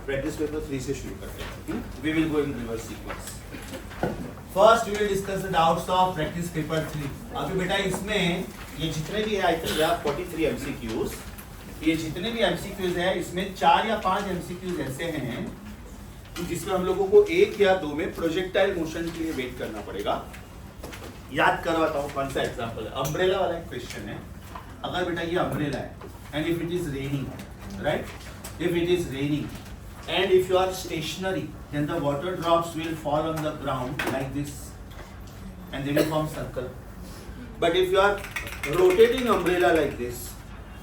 Practice paper 3 से शुरू करते हैं. We will go in reverse sequence. First we will discuss the doubts of practice paper 3. अभी बेटा इसमें ये जितने भी है आई थिंक यार 43 MCQs. ये जितने भी MCQs है इसमें 4 या 5 MCQs ऐसे हैं जिसमें हम लोगों को 1 या 2 में प्रोजेक्टाइल मोशन के लिए वेट करना पड़ेगा. याद करवाता हूँ कौन सा एग्जांपल है. अम्ब्रेला वाला एक क्वेश्चन है. अगर बेटा ये अम्ब्रेला है and if it is raining, right, if it is raining and if you are stationary then the water drops will fall on the ground like this and they will form circle. But if you are rotating umbrella like this,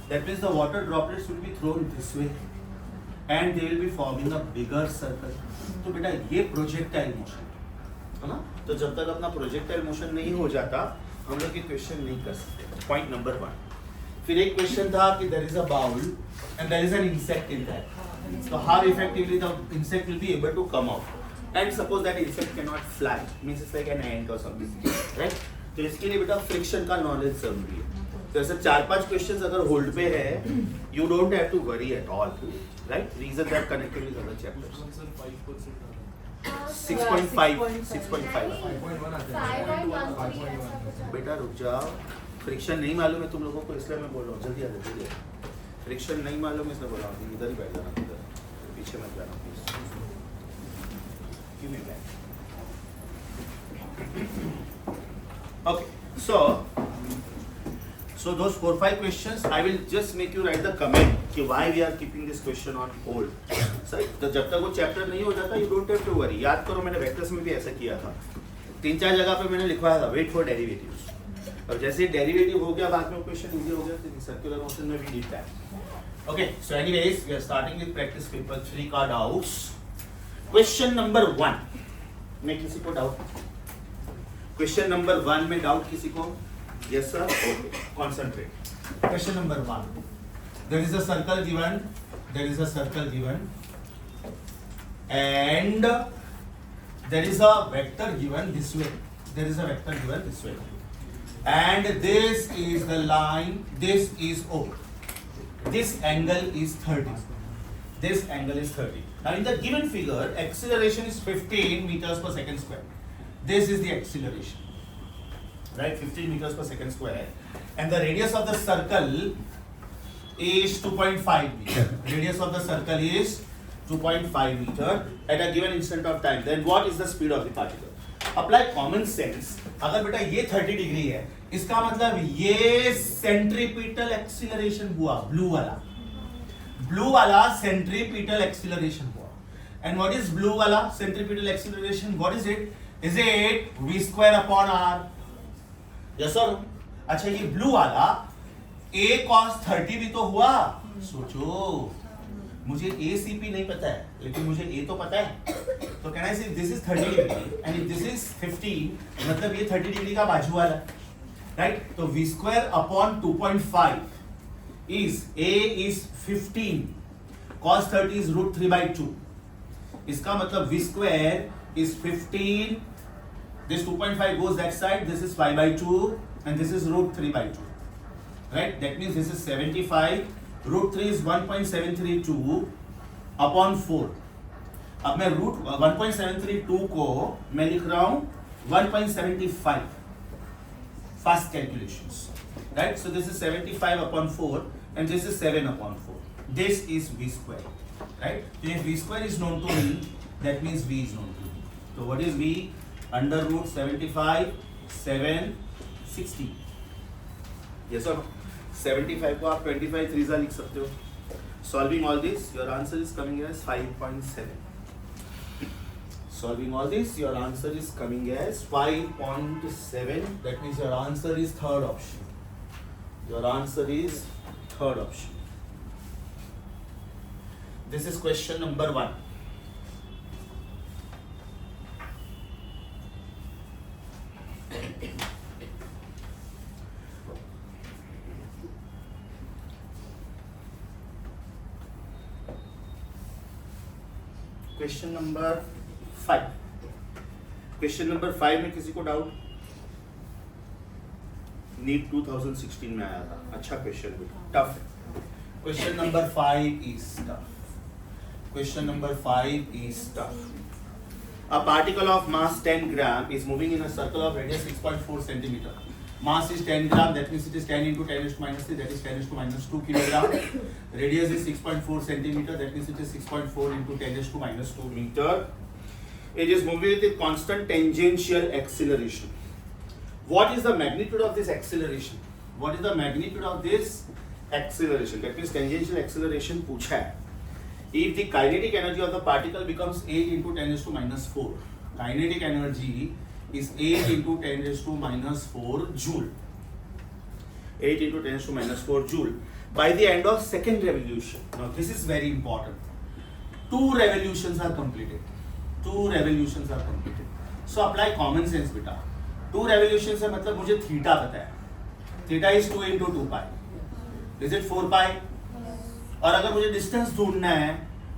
that means the water droplets will be thrown this way and they will be forming a bigger circle. तो बेटा ये projectile motion है ना. तो जब तक अपना projectile motion नहीं हो जाता हम लोग ये question नहीं कर सकते. Point number 1. फिर एक क्वेश्चन था कि there is a bowl and there is an insect in that. So how effectively the insect will be able to come out? And suppose that insect cannot fly, means it's like an ant or something, right? तो इसके लिए बेटा friction का knowledge जरूरी है. तो ऐसे 4-5 questions अगर होल्ड पे है, you don't have to worry at all, right? Reason that connected with other chapters. 6.5. बेटा रुक जाओ. फ्रिक्शन नहीं मालूम है तुम लोगों को इसलिए मैं बोल रहा हूँ. जल्दी आ जाओ, जल्दी. फ्रिक्शन नहीं मालूम है इसलिए बोल रहा हूँ. इधर ही बैठ जाना, इधर पीछे मत जाना please. Give me back. Okay, so those 4-5 questions I will just make you write the comment कि why we are keeping this question on hold. सही. तो जब तक वो चैप्टर नहीं हो जाता you don't have to worry. याद करो मैंने वेक्टर्स में भी ऐसा किया था. 3-4 जगह पे मैंने लिखवाया था वेट फॉर डेरिवेटिव्स. और जैसे डेरिवेटिव हो गया बाद में क्वेश्चन इजी हो गया. तो सर्कुलर मोशन में भी deep time. Okay, so anyways we are starting with practice paper 3 का डाउट्स. क्वेश्चन नंबर 1 में किसी को डाउट? क्वेश्चन नंबर 1 में डाउट किसी को? Yes sir. Okay, concentrate. Question number 1. There is a circle given, there is a circle given and there is a vector given this way. There is a vector given this way. And this is the line, this is O. This angle is 30. This angle is 30. Now in the given figure, acceleration is 15 meters per second square. This is the acceleration. Right, 15 meters per second square. And the radius of the circle is 2.5 meter. Radius of the circle is 2.5 meter at a given instant of time. Then what is the speed of the particle? Apply common sense. अगर बेटा ये 30 degree है इसका मतलब ये centripetal acceleration हुआ. Blue वाला centripetal acceleration हुआ. एंड व्हाट इज ब्लू वाला centripetal acceleration? What is it? Is it v² upon r? Yes sir. अच्छा ये ब्लू वाला a cos 30 भी तो हुआ. सोचो, मुझे ACP नहीं पता है लेकिन मुझे A तो पता है. तो कहना है this is 30 degree and if this is 15 मतलब ये 30 डिग्री का बाजू वाला, राइट. तो v² upon 2.5 is A is 15, cos 30 is √3/2. इसका मतलब v² is 15, this 2.5 goes that side, this is 5/2 and this is √3/2, right. That means this is 75. √3 is 1.732 upon 4. अब मैं √1.732 को मैं लिख रहा हूं 1.75. Fast calculations, right. So this is 75 upon 4 and this is 7 upon 4. This is v², right. तो if v² is known to me that means v is known to me. तो what is v? √75 7 60. Yes sir. 75 को आप 25 3 लिख सकते हो. Solving all this, your answer is coming as 5.7. Solving all this, your answer is coming as 5.7. That means your answer is third option. Your answer is third option. This is question number 1. Question number 5. Question number 5 में किसी को doubt? NEET 2016 में आया था. अच्छा question, tough. Question number 5 is tough. Question number 5 is tough. A particle of mass 10 gram is moving in a circle of radius 6.4 centimeter. Mass is 10 gram, that means it is 10 into 10 raised to minus 3, that is 10 raised to minus 2 kilogram. Radius is 6.4 centimeter, that means it is 6.4 into 10 raised to minus 2 meter. It is moving with a constant tangential acceleration. What is the magnitude of this acceleration? What is the magnitude of this acceleration? That means tangential acceleration पूछा है. If the kinetic energy of the particle becomes 8 into 10 raised to minus 4, kinetic energy is 8 into 10 raised to minus 4 joule. 8 into 10 raised to minus 4 joule. By the end of second revolution, now this is very important. 2 revolutions are completed. 2 revolutions are completed. So apply common sense beta. 2 revolutions है मतलब मुझे theta पता है. Theta is 2 into 2 pi. Is it 4 pi? और अगर मुझे distance ढूंढना है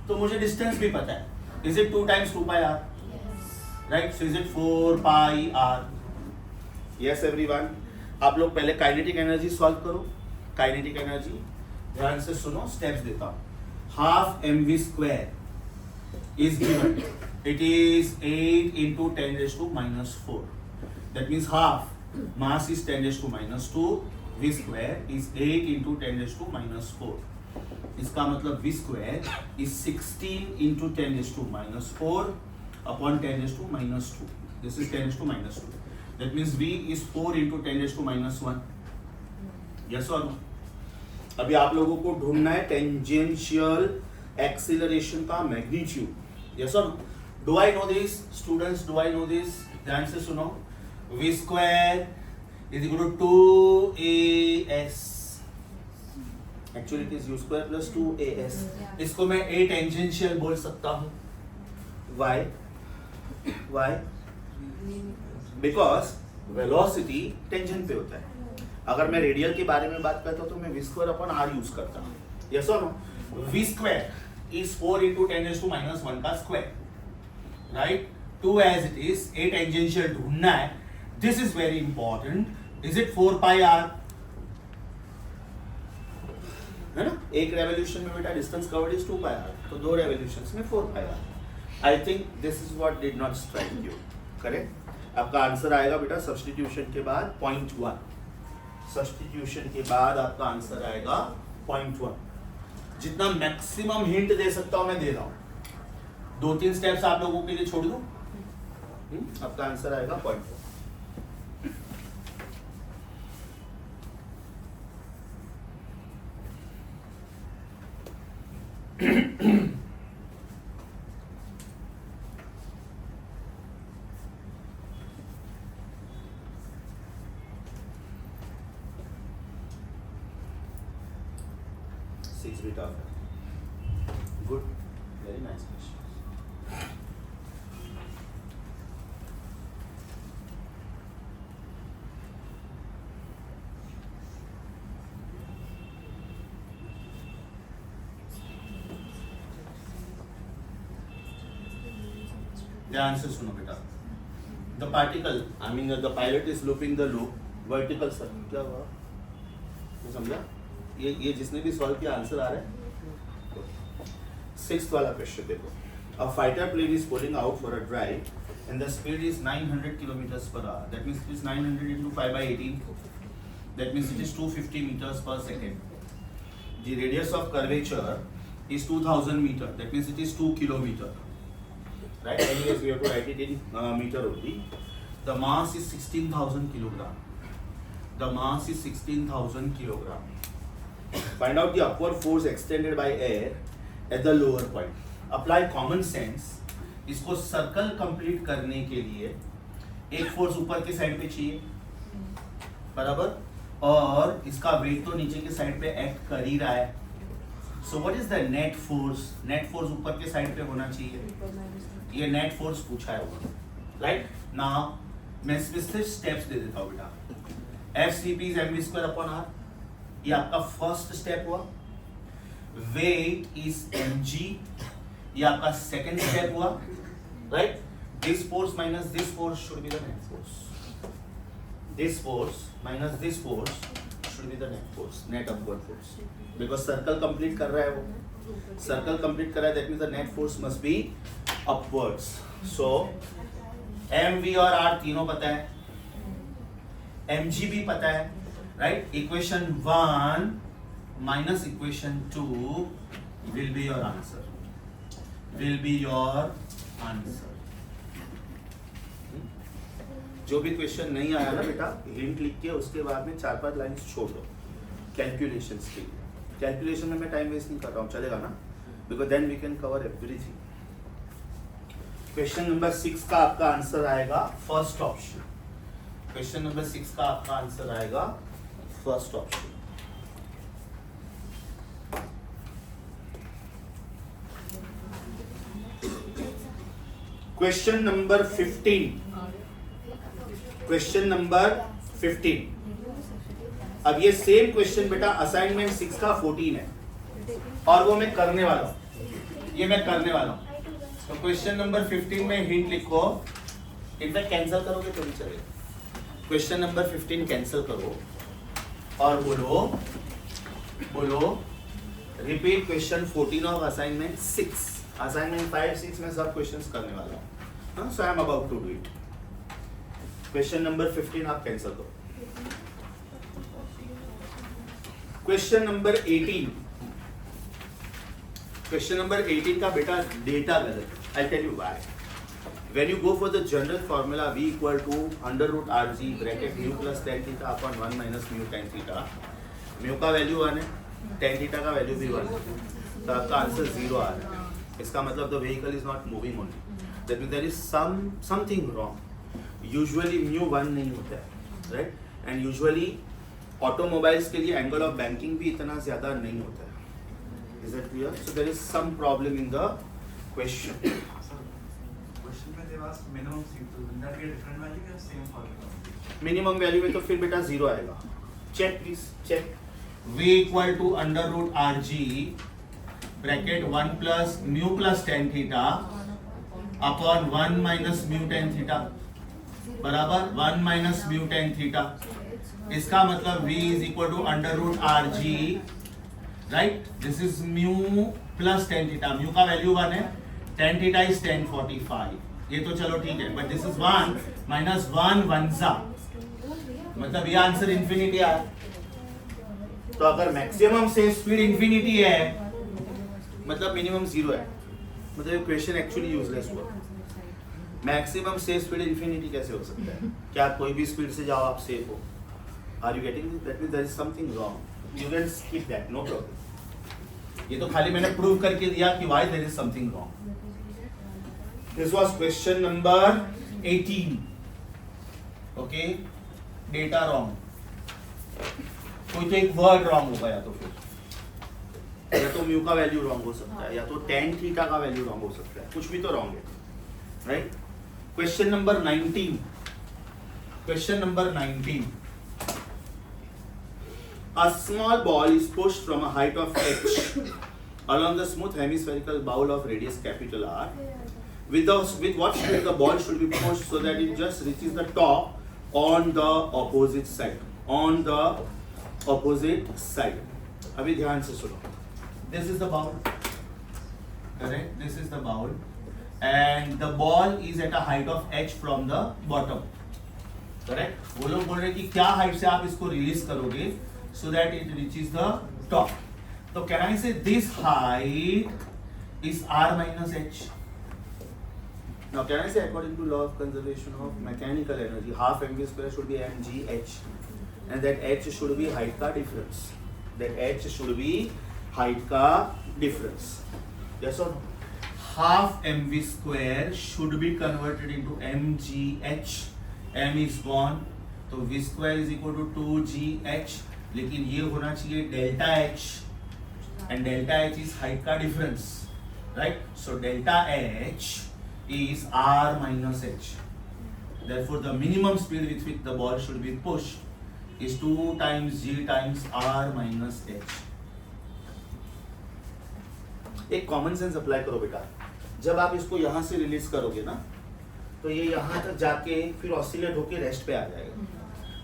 तो मुझे डिस्टेंस भी पता है. Is it 2 times 2 pi r? Right. So is it 4 pi r? Yes everyone. आप लोग पहले काइनेटिक एनर्जी सॉल्व करो. काइनेटिक एनर्जी ध्यान से सुनो, स्टेप्स देता हूं. Half mv square is given. It is 8 into 10 raised to minus 4. That means half mass is 10 raised to minus 2. v square is 8 into 10 raised to minus 4. इसका मतलब v square is 16 into 10 raised to minus 4 upon 10 raised to minus 2. This is 10 raised to minus 2. That means v is 4 into 10 raised to minus 1. Yes or no? अभी आप लोगों को ढूंढना है tangential acceleration का magnitude. Yes or no? Do I know this, students? Do I know this? ध्यान से सुनो. v square is equal to 2as. Actually it is u square plus 2as. इसको मैं a टेंजेंशियल बोल सकता हूँ. Why? Why? Because velocity tangent पे होता है. अगर मैं रेडियल के बारे में बात करता हूँ तो मैं v square upon r use करता हूँ. Yes or no? v square is 4 into 10 raised to minus 1 का square. Right? 2 as it is. a tangential ढूंढना है. This is very important. Is it 4 pi r? है ना. एक रेवोल्यूशन में बेटा distance covered is 2 pi r. तो 2 revolutions में 4 pi r. I think this is what did not strike you. Correct. आपका आंसर आएगा बेटा सब्स्टिट्यूशन के बाद 0.1. सब्स्टिट्यूशन के बाद आपका आंसर आएगा 0.1. जितना मैक्सिमम हिंट दे सकता हूं मैं दे रहा हूं. 2-3 स्टेप्स आप लोगों के लिए छोड़ दूं. आपका आंसर आएगा 0.1. Six bit of good, very nice question. ध्यान से सुनो बेटा. The particle, I mean the pilot is looping the loop vertical. Sir क्या हुआ, तो समझा? ये जिसने भी सॉल्व किया आंसर आ रहा है. 6th वाला क्वेश्चन देखो. A fighter plane is going out for a drive and the speed is 900 kilometres per hour. That means it is 900 into 5/18. That means it is 250 meters per second. The radius of curvature is 2000 meter. That means it is 2 kilometer. Right? Anyways, we have to write it in meter only. The mass is 16,000 kilogram. The mass is 16,000 kilogram. Find out the upward force extended by air at the lower point. Apply common sense. इसको circle complete करने के लिए एक force ऊपर के side पे चाहिए, बराबर, और इसका वेट तो नीचे के साइड पे एक्ट कर ही रहा है. So what is the net force? Net force ऊपर के साइड पे होना चाहिए. ये नेट फोर्स पूछा है वो. राइट. नाउ मैं स्पेसिफिक स्टेप्स दे देता हूँ बेटा. FCP is mv square upon r. ये आपका फर्स्ट स्टेप हुआ. Weight is mg. ये आपका सेकंड स्टेप हुआ. Right. This force minus this force should be the net force. This force minus this force should be the net force, net upward force, because circle complete कर रहा है वो. Circle complete करा है, that means the net force must be upwards. So M V और R तीनों पता है, एम जी भी पता है, right. Equation 1 minus equation 2 will be your answer, will be your answer. जो भी क्वेश्चन नहीं आया ना बेटा, हिंट लिख के उसके बाद में 4-5 लाइन्स छोड़ दो कैलकुलेशंस के लिए. कैलकुलेशन में मैं टाइम वेस्ट नहीं कर रहा हूँ, चलेगा ना, because then we can cover everything. Question number 6 का आपका आंसर आएगा फर्स्ट ऑप्शन. क्वेश्चन नंबर 6 का आपका आंसर आएगा first option. Question number 15. Question number 15. अब ये सेम क्वेश्चन बेटा असाइनमेंट 6 का 14 है और वो मैं करने वाला हूं, ये मैं करने वाला हूं. तो क्वेश्चन नंबर 15 में हिंट लिखो, इनफैक्ट कैंसिल करोगे तो भी चलेगा. क्वेश्चन नंबर 15 कैंसिल करो और बोलो repeat question 14 of assignment 6. Assignment 5-6 में सब क्वेश्चंस करने वाला हूं. So I am about to do it. Question number 15 आप कैंसिल करो. Question number 18. क्वेश्चन नंबर 18 का बेटा डेटा गलत. I'll tell you why. When you go for the general formula v equal to under root rg bracket mu plus tan theta upon 1 minus mu tan theta, mu का value 1 है, tan theta का value भी 1 है, तो आपका answer 0 आ रहा है. इसका मतलब the vehicle is not moving only. That means there is something wrong. Usually mu 1 नहीं होता है, right? And usually ऑटोमोबाइल्स के लिए एंगल ऑफ बैंकिंग भी इतना ज्यादा नहीं होता है. Is that clear? So there is some problem in the question. Question में they ask minimum C2. Will that be a different value or same formula? Minimum value में तो फिर बेटा 0 आएगा. Check please, check. v equal to under root R G bracket 1 plus mu plus tan theta upon 1 minus mu tan theta बराबर 1 minus mu tan theta. इसका मतलब v is equal to under root R G, right. This is mu plus tan theta. Mu का value 1 है, tan theta is 1045. ये तो चलो ठीक है, बट दिस इज 1 माइनस 1 1 मतलब ये आंसर इंफिनिटी आया. तो अगर मैक्सिमम से स्पीड इंफिनिटी है मतलब मिनिमम 0 है, मतलब ये क्वेश्चन एक्चुअली यूजलेस हुआ. मैक्सिमम से स्पीड इंफिनिटी कैसे हो सकता है? क्या कोई भी स्पीड से जाओ आप सेफ हो? Are you getting? That means there is something wrong. You can skip that, no problem. ये तो खाली मैंने प्रूव करके दिया कि why there is something wrong. This was question number 18. Okay, data wrong. कोई तो एक वर्ड रॉन्ग होगा, या तो फिर या तो म्यू का वैल्यू रॉन्ग हो सकता है, या तो टेन थीटा का वैल्यू रॉन्ग हो सकता है. कुछ भी तो रॉन्ग है, right. Question number 19. Question number 19. A small ball is pushed from a height of h along the smooth hemispherical bowl of radius capital R. With what speed the ball should be pushed so that it just reaches the top on the opposite side. On the opposite side. अभी ध्यान से सुनो. This is the bowl. Correct. This is the bowl, and the ball is at a height of h from the bottom. Correct. वो लोग बोल रहे हैं कि क्या हाइट से आप इसको रिलीज करोगे so that it reaches the top. So can I say this height is r minus h? Now can I say according to law of conservation of mechanical energy, half mv square should be mgh, and that h should be height का difference. That h should be height का difference. Yes or no? Half mv square should be converted into mgh. m is gone, तो v square is equal to 2gh. लेकिन ये होना चाहिए delta h, and delta h is height का difference, right. So delta h is r minus h. Therefore the minimum speed with which the ball should be pushed is 2 times g times r minus h. एक common sense apply करो बेटा. जब आप इसको यहां से release करोगे ना, तो ये यहां तक जाके फिर ऑसिलेट होके रेस्ट पे आ जाएगा.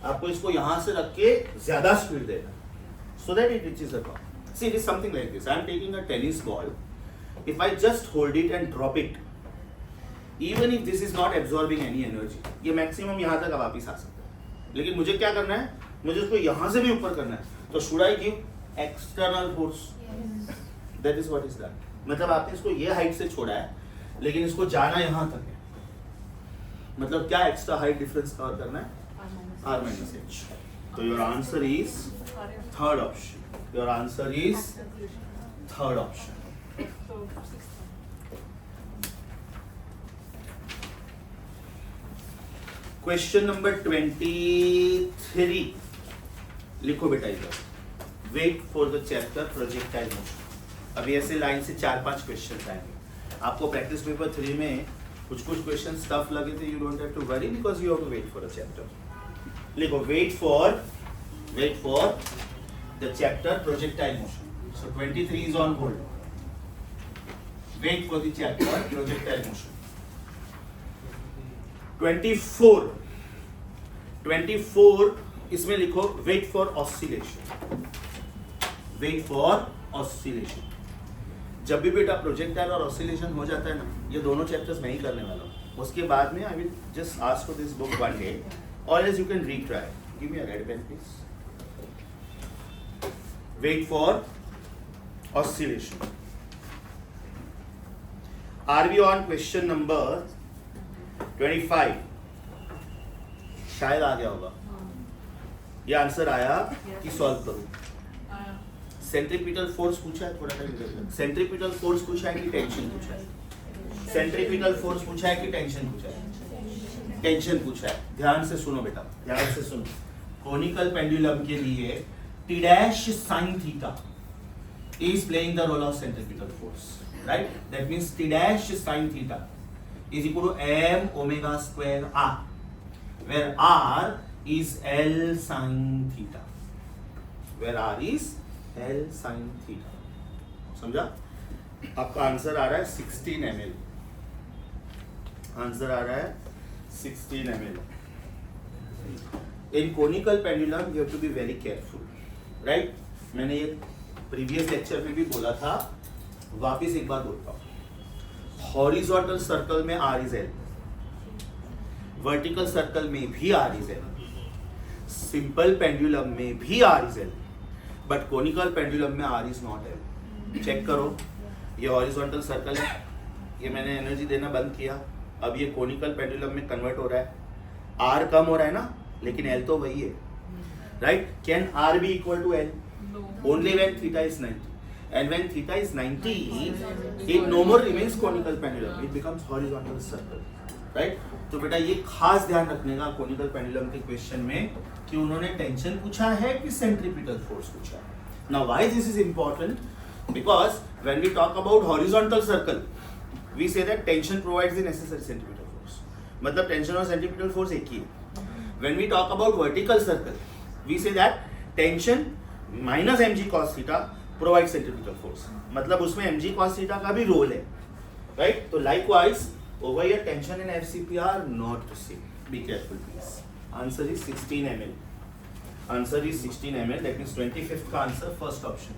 आपको इसको यहां से रख के ज्यादा स्पीड देना, so that it reaches the top. See, it is something like this. I am taking a tennis ball. If I just hold it and drop it, even if this is not absorbing any energy, ये maximum यहाँ तक वापिस आ सकता है. लेकिन मुझे क्या करना है? मुझे उसको यहाँ से भी ऊपर करना है. तो should I give external force? Yes. That is what is done. मतलब आपने इसको ये हाइट से छोड़ा है, लेकिन इसको जाना यहाँ तक है. मतलब क्या एक्स्ट्रा हाइट डिफरेंस कवर करना है? R minus H. So your answer is third option. Your answer is third option. Question number 23. लिखो बेटा इधर. Wait for the chapter projectile motion. अभी ऐसे लाइन से 4-5 क्वेश्चन आएंगे. आपको प्रैक्टिस पेपर 3 में कुछ क्वेश्चन टफ लगे थे. You don't have to worry because you have to wait for a chapter. लिखो wait for the chapter projectile motion. So 23 is on hold. Wait for the chapter projectile motion. 24 इसमें लिखो wait for oscillation. Wait for oscillation. जब भी बेटा projectile और oscillation हो जाता है ना, ये दोनों चैप्टर्स मैं ही करने वाला हूँ. उसके बाद में I will just ask for this book one day, और else you can retry. Give me a red pen please. Wait for oscillation. Are we on question number 25? शायद आ गया होगा. ये आंसर आया कि सॉल्व करूं? सेंट्रीपिटल फोर्स पूछा है, थोड़ा टाइम. सेंट्रीपिटल फोर्स पूछा है कि टेंशन पूछा है? सेंट्रीपिटल फोर्स पूछा है कि टेंशन पूछा है? टेंशन पूछा है. ध्यान से सुनो बेटा, ध्यान से सुनो. कोनिकल पेंडुलम के लिए T dash sin theta is playing the role of centripetal force, right? That means T dash sin theta is equal to m omega square r, where r is L sin theta, where r is L sin theta. समझा? आपका answer आ रहा है 16 ml. Answer आ रहा है 16 ml. In conical pendulum you have to be very careful, right? मैंने ये previous lecture में भी बोला था, वापिस एक बार बोलता हूँ. हॉरिजॉन्टल सर्कल में R is L, vertical circle में भी R is L, simple pendulum में भी R is L, but conical pendulum में R is not L. Check करो, ये हॉरिजॉन्टल सर्कल है, ये मैंने एनर्जी देना बंद किया, अब ये कोनिकल पेंडुलम में कन्वर्ट हो रहा है. R कम हो रहा है ना, लेकिन L तो वही है, right? Can R be equal to L? Only when theta is 90. And when theta is 90, it no more remains conical pendulum. It becomes horizontal circle, right? तो बेटा ये खास ध्यान रखने का कोनिकल पेंडुलम के क्वेश्चन में कि उन्होंने टेंशन पूछा है कि सेंट्रीपिटल फोर्स पूछा है. Now why this is important? Because when we talk about horizontal circle, we say that tension provides the necessary centripetal force. मतलब टेंशन और सेंट्रीपिटल फोर्स एक ही है. When we talk about vertical circle, we say that tension minus mg cos theta provides centripetal force. मतलब उसमें mg cos theta का भी role है, right? तो likewise over here tension and FCP are not the same. Be careful please. Answer is 16 ml. Answer is 16 ml. That means 25th का answer first option.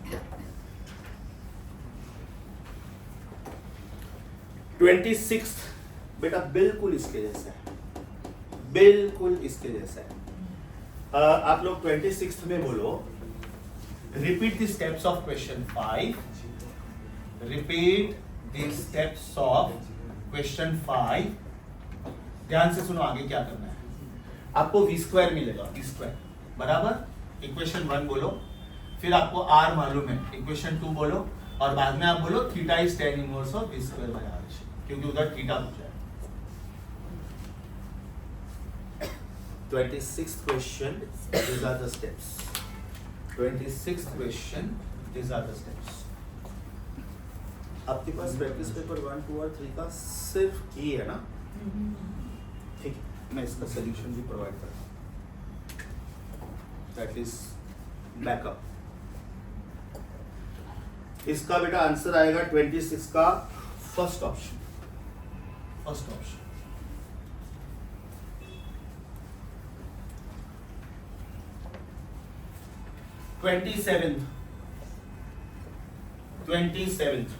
26th बेटा बिल्कुल इसके जैसा है, बिल्कुल इसके जैसा है. आप लोग 26th में बोलो, repeat the steps of question 5. Repeat the steps of question 5. ध्यान से सुनो आगे क्या करना है. आपको v स्क्वायर मिलेगा, v स्क्वायर बराबर इक्वेशन 1 बोलो, फिर आपको r मालूम है, इक्वेशन 2 बोलो, और बाद में आप बोलो theta is tan inverse of v square by r, क्योंकि उधर थीटा पूछा है. 26th question, these are the steps. 26th question, these are the steps. आपके पास प्रैक्टिस पेपर 1, 2 और 3 का सिर्फ ये है ना? ठीक, मैं इसका सॉल्यूशन भी प्रोवाइड करता हूँ. That is backup. इसका बेटा आंसर आएगा 26 का first option. First option. 27th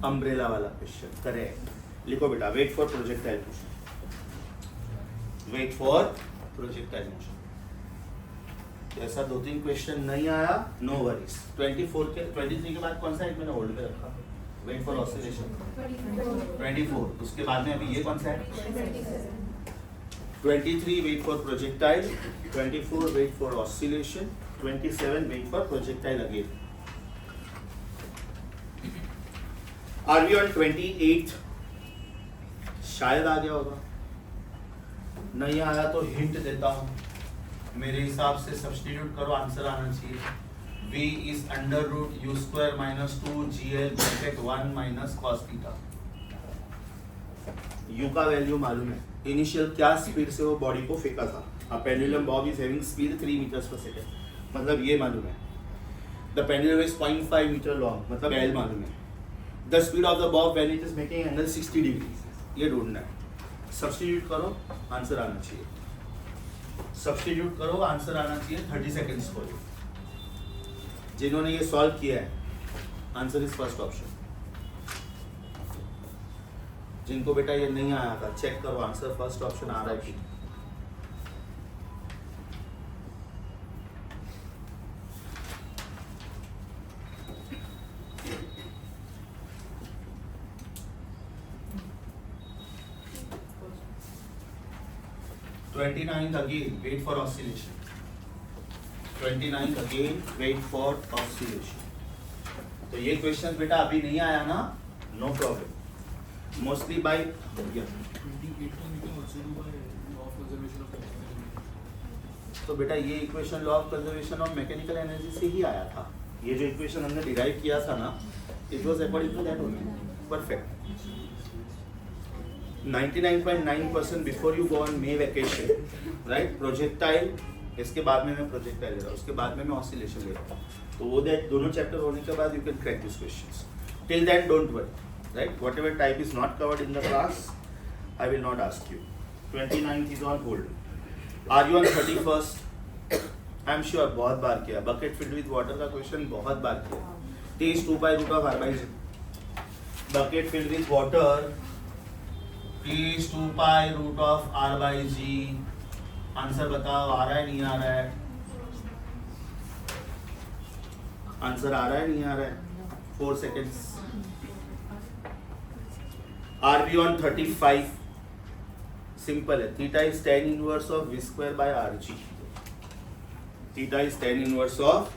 umbrella वाला क्वेश्चन करेक्ट. लिखो बेटा, wait for projectile motion. Wait for projectile motion. ऐसा 2-3 क्वेश्चन नहीं आया, नो वरीज. 23 के बाद कौन सा एक मैंने होल्ड पे रखा? Wait for oscillation 24. उसके बाद में अभी ये कौन सा है? 23 wait for projectile, 24 wait for oscillation, 27 wait for projectile again. Are we on 28? शायद आ गया होगा, नहीं आया तो हिंट देता हूं. मेरे हिसाब से सब्स्टिट्यूट करो, आंसर आना चाहिए. V is under root u square minus 2 GL bracket 1 minus cos theta. U का वैल्यू मालूम है. इनिशियल क्या स्पीड से वो बॉडी को फेंका था. A pendulum bob is having speed 3 meters per second. मतलब ये मालूम है. The pendulum is 0.5 meter long. मतलब L मालूम है. The speed of the bob when it is making angle 60 degrees. ये ढूंढना है. सब्स्टिट्यूट करो, आंसर आना चाहिए. सब्स्टिट्यूट करो, आंसर आना चाहिए 30 सेकेंड्स को. जिन्होंने ये सॉल्व किया है, आंसर इज फर्स्ट ऑप्शन. जिनको बेटा ये नहीं आया था, चेक करो आंसर फर्स्ट ऑप्शन आ रहा है कि. "29th again, wait for oscillation. 29th again, wait for oscillation." तो ये क्वेश्चन बेटा अभी नहीं आया ना, नो प्रॉब्लम. मोस्टली बाय तो बेटा ये equation law of conservation of mechanical energy से ही आया था. ये जो इक्वेशन हमने डिराइव किया था ना, it was according to that only. Perfect. 99.9% before you go on May vacation, right? Projectile, इसके बाद में मैं प्रोजेक्टाइल ले रहा हूँ, उसके बाद में मैं ऑसिलेशन ले रहा हूँ. तो वो दैट दोनों चैप्टर होने के बाद you can crack this questions. Till that don't worry, right? Whatever type is not covered in the class, I will not ask you. 29th is on hold. Are you on 31st? I am sure बहुत बार किया. Bucket filled with water का question बहुत बार किया. T is 2 by root of r by g. Bucket filled with water. T is 2 pi root of r by g. Answer बताओ, आ रहा है नहीं आ रहा है? आंसर आ रहा है नहीं आ रहा है? 4 seconds. Are we on 35? Simple है. Theta is tan inverse of v square by rg. Theta is tan inverse of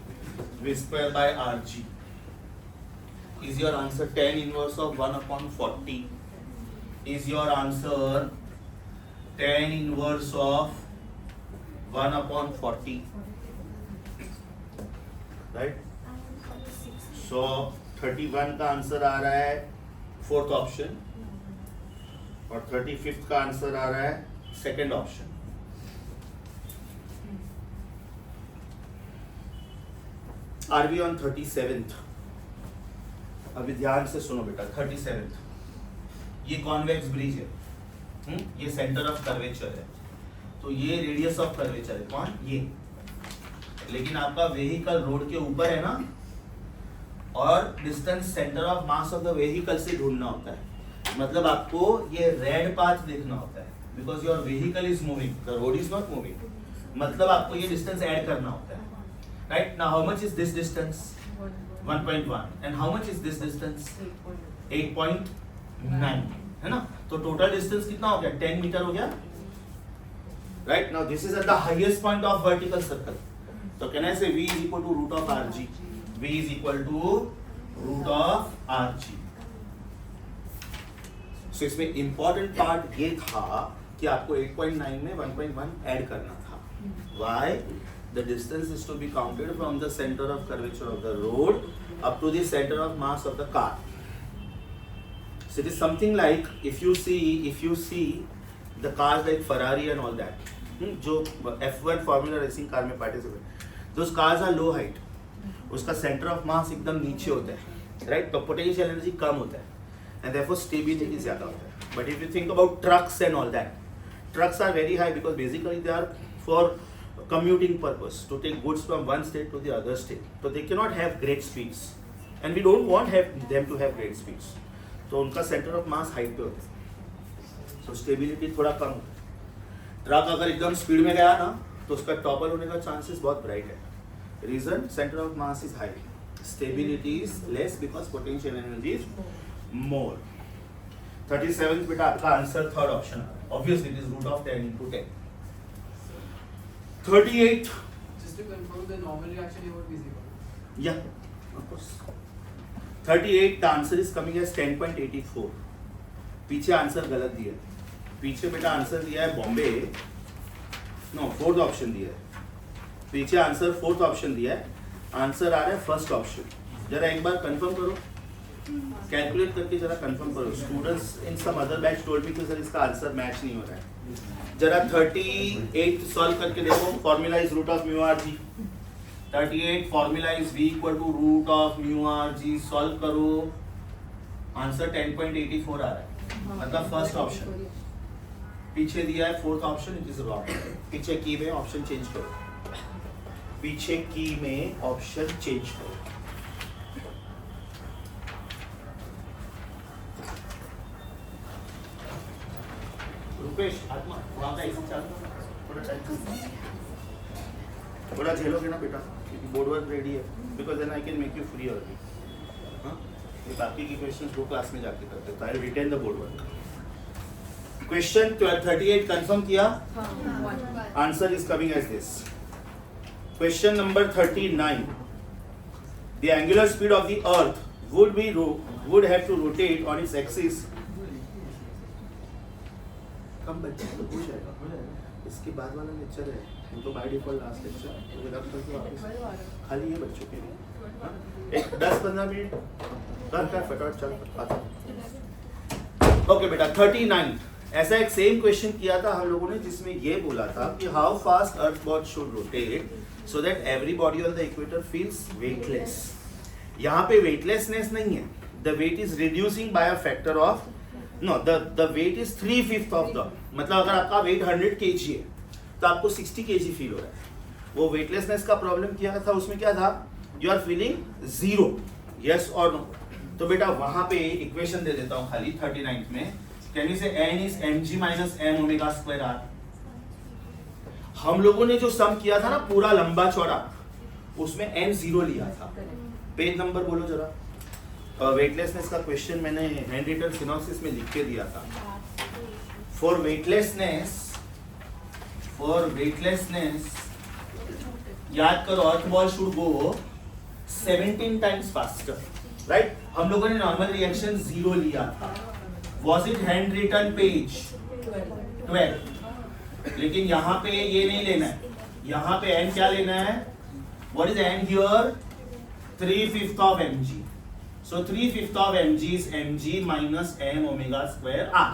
v square by rg. Is your answer tan inverse of 1 upon 40? Is your answer tan inverse of 1 upon 40? Right? So 31 का answer आ रहा है fourth option, और 35th का answer आ रहा है second option. Are we on 37th? अभी ध्यान से सुनो बेटा. 37th, ये कॉन्वेक्स ब्रिज है. ये सेंटर ऑफ कर्वेचर है. तो ये रेडियस ऑफ कर्वेचर है. कौन? ये. लेकिन आपका वेहिकल रोड के ऊपर है ना, और distance centre of mass of the vehicle से ढूंढना होता है. मतलब आपको ये रेड पाथ देखना होता है, because your vehicle is moving, the road is not moving. मतलब आपको ये डिस्टेंस ऐड करना होता है. Right now, how much is this distance? 1.1. And how much is this distance? 8.9, है ना? तो टोटल डिस्टेंस कितना हो गया? 10 मीटर हो गया. Right now, this is at the highest point of vertical circle. तो कैन आई से v is equal to root of rg? v is equal to root of rg. So इसमें important part ये था कि आपको 8.9 में 1.1 ऐड करना था. Why? The distance is to be counted from the center of curvature of the road up to the center of mass of the car. So it is something like if you see the cars like Ferrari and all that, जो F1 Formula Racing car में participate, those cars are low height. उसका center of mass एकदम नीचे होता है, right? तो potential energy कम होता है, and therefore stability ज़्यादा होता है. But if you think about trucks and all that, trucks are very high because basically they are for commuting purpose, to take goods from one state to the other state. So they cannot have great speeds, and we don't want them to have great speeds, तो उनका centre of mass height पे होता है, so stability थोड़ा कम होता है। Truck अगर एकदम स्पीड में गया ना तो उसका टॉपल होने का चांसेस बहुत ब्राइट है। Reason, centre of mass is high, stability is less because potential energy is more. 37 बेटा आपका answer third option, obviously it is root of 10 into 10। 38, Just to confirm, the normal reaction here would be 0. yeah of course। 38 the answer is coming as 10.84। पीछे answer गलत दिया है, पीछे बेटा answer दिया है बॉम्बे, नो फोर्थ ऑप्शन दिया है, पीछे आंसर फोर्थ ऑप्शन दिया है, आंसर आ रहा है फर्स्ट ऑप्शन। जरा एक बार कंफर्म करो, कैलकुलेट करके जरा कंफर्म करो। Students in some other batch told me कि सर इसका आंसर मैच नहीं हो रहा है। जरा 38 सॉल्व करके देखो, formula is root of mu r g. 38 formula is v equal to root of mu r g, solve करो, आंसर 10.84 आ रहा है, मतलब फर्स्ट ऑप्शन। पीछे दिया है fourth option, it is wrong. पीछे की में ऑप्शन चेंज करो, पीछे की में ऑप्शन चेंज करो। रुपेश आत्मा वहां का ऐसे चालू थोड़ा टाइम, थोड़ा झेलोगे ना बेटा, क्योंकि बोर्ड वर्क रेडी है, because then I can make you free early. हाँ, ये बाकी की क्वेश्चंस दो क्लास में जाके करते हैं, तो I written the board work. Question 38 confirm किया, answer is coming as this. Question number 39, the angular speed of the earth would have to rotate on its axis। कम बच्चे तो पूछ आएगा, इसके बाद वाला लेक्चर है, वो तो बाय डिफॉल्ट लास्ट लेक्चर, मुझे लगता है कि वापस खाली ये बच्चों के लिए, हाँ? एक 10-15 मिनट कर फटाफट चल आता। ओके बेटा 39, ऐसा एक सेम क्वेश्चन किया था हम लोगों ने, जिसमें ये बोला था कि how fast earth body should rotate so that every body on the equator feels weightless. यहाँ पे वेटलेसनेस नहीं है, the weight is reducing by a factor of, no the weight is 3/5 of the, मतलब अगर आपका वेट 100 kg है तो आपको 60 kg फील हो रहा है। वो वेटलेसनेस का प्रॉब्लम किया था, उसमें क्या था, यू आर फीलिंग 0, यस और नो। तो बेटा वहां पे इक्वेशन दे देता हूं खाली 39 में, कैन यू से n is mg minus m omega square r। हम लोगों ने जो सम किया था ना पूरा लंबा चौड़ा, उसमें n 0 लिया था। पेज नंबर बोलो जरा। वेटलेसनेस का क्वेश्चन मैंने हैंड रिटन सिनॉप्सिस में लिख के दिया था। फॉर वेटलेसनेस याद करो, earth ball should go 17 times faster, right. हम लोगों ने नॉर्मल रिएक्शन 0 लिया था। Was it hand written page 12? लेकिन यहाँ पे ये नहीं लेना है, यहाँ पे n क्या लेना है, what is n here, 3/5 of mg, so 3/5 of mg is mg minus m omega square r।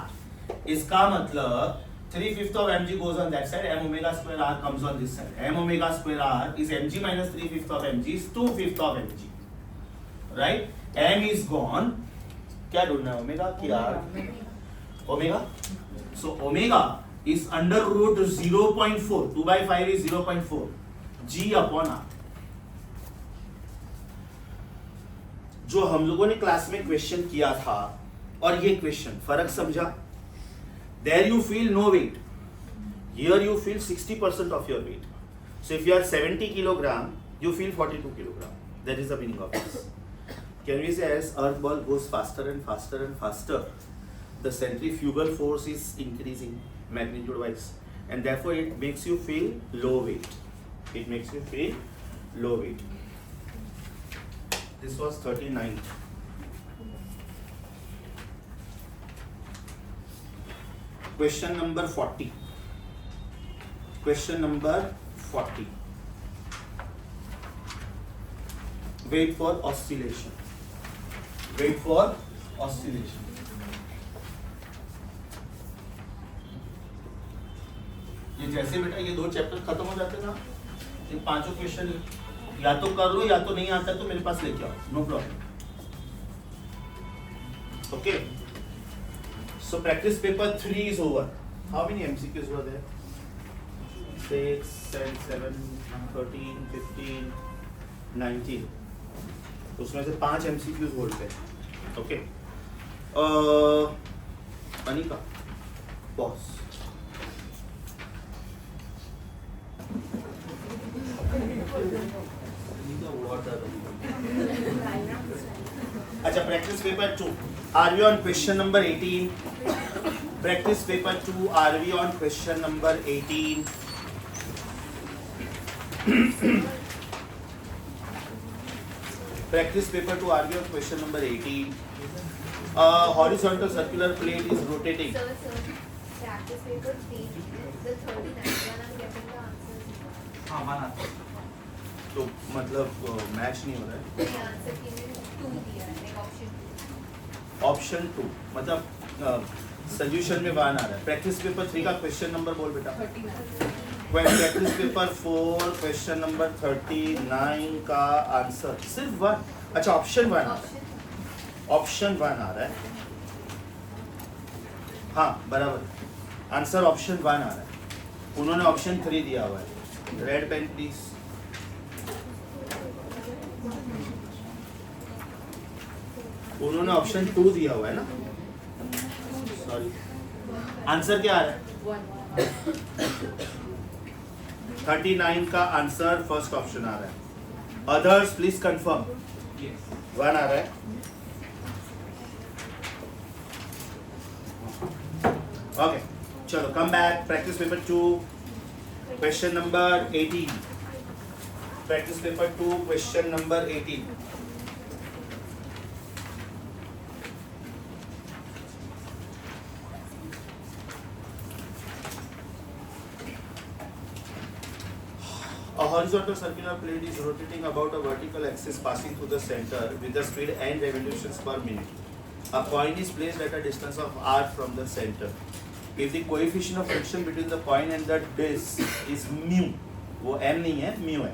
इसका मतलब 3/5 of mg goes on that side, m omega square r comes on this side, m omega square r is mg minus 3/5 of mg is 2/5 of mg, right। m is gone, क्या ढूंढना है, omega की r, omega, so omega is under root 0.4, 2/5 is 0.4 g upon r. जो हम लोगों ने class में question किया था और ये क्वेश्चन, फर्क समझा। There you feel no weight, here you feel 60% of your weight, so if you are 70 kilogram you feel 42 kilogram, that is the meaning of this. Can we say as earth ball goes faster and faster and faster, the centrifugal force is increasing magnitude wise, and therefore it makes you feel low weight. It makes you feel low weight. This was 39. Question number 40. Question number 40. Wait for oscillation. Wait for oscillation. ये जैसे बेटा ये 2 chapter खत्म हो जाते ना, ये 5 question या तो कर लो या तो नहीं आता तो मेरे पास लेके आओ, no problem. Okay, so practice paper 3 is over. How many MCQs were there? 6, 7, 13, 15, 19. उसमें से 5 MCQs होल्ड पे। ओके, अनिका बॉस, अच्छा practice paper 2, are we on question number 18? Practice paper 2, are we on question number 18? Practice paper 2, are we on question number 18? Horizontal circular plate is rotating. Sir, practice paper 3, the 39 one I'm getting the answers. हाँ one आता तो मतलब match नहीं हो रहा है। The answer given 2 दिया है, like option 2. ऑप्शन 2 मतलब सोल्यूशन में 1 आ रहा है। प्रैक्टिस पेपर 3 का क्वेश्चन नंबर बोल बेटा। 39. प्रैक्टिस पेपर 4 क्वेश्चन नंबर 39 का आंसर सिर्फ 1। अच्छा ऑप्शन 1 आ रहा है, ऑप्शन 1 आ रहा है, हाँ बराबर, आंसर ऑप्शन 1 आ रहा है। उन्होंने ऑप्शन 3 दिया हुआ है। Red pen please. उन्होंने ऑप्शन 2 दिया हुआ है ना, सॉरी। आंसर क्या आ रहा है? 39 का आंसर फर्स्ट ऑप्शन आ रहा है। Others please confirm. 1 आ रहा है। ओके चलो come back. Practice paper 2 question number 18। Practice paper 2 question number 18। A horizontal circular plate is rotating about a vertical axis passing through the center with the speed n revolutions per minute. A coin is placed at a distance of r from the center. If the coefficient of friction between the coin and the disc is mu, वो m नहीं है, mu है,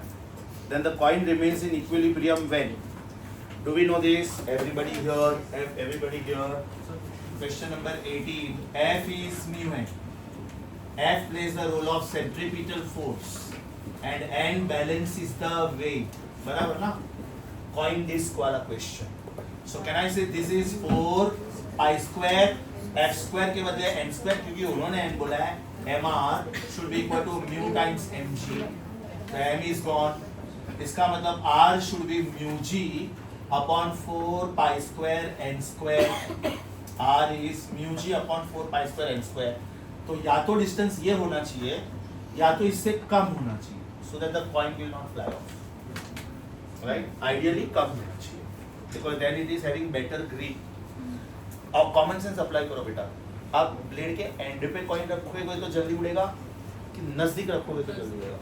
then the coin remains in equilibrium when? Do we know this? Everybody here, everybody here. Question number 18. F is mu है. F plays the role of centripetal force. And n balance is the weight. बराबर ना? Coin disc वाला question. So can I say this is 4 pi square f square के बदले n square, क्योंकि उन्होंने n बोला है, mr should be equal to mu times mg. So m is gone. इसका मतलब r should be mu g upon 4 pi square n square. r is mu g upon 4 pi square n square. तो या तो distance ये होना चाहिए या तो इससे कम होना चाहिए, so that the coin will not fly off. Right? Ideally कम होना चाहिए, because then it is having better grip. और कॉमन सेंस अप्लाई करो बेटा। आप ब्लेड के एंड पे कॉइन रखोगे तो जल्दी उड़ेगा कि नजदीक रखोगे तो जल्दी उड़ेगा?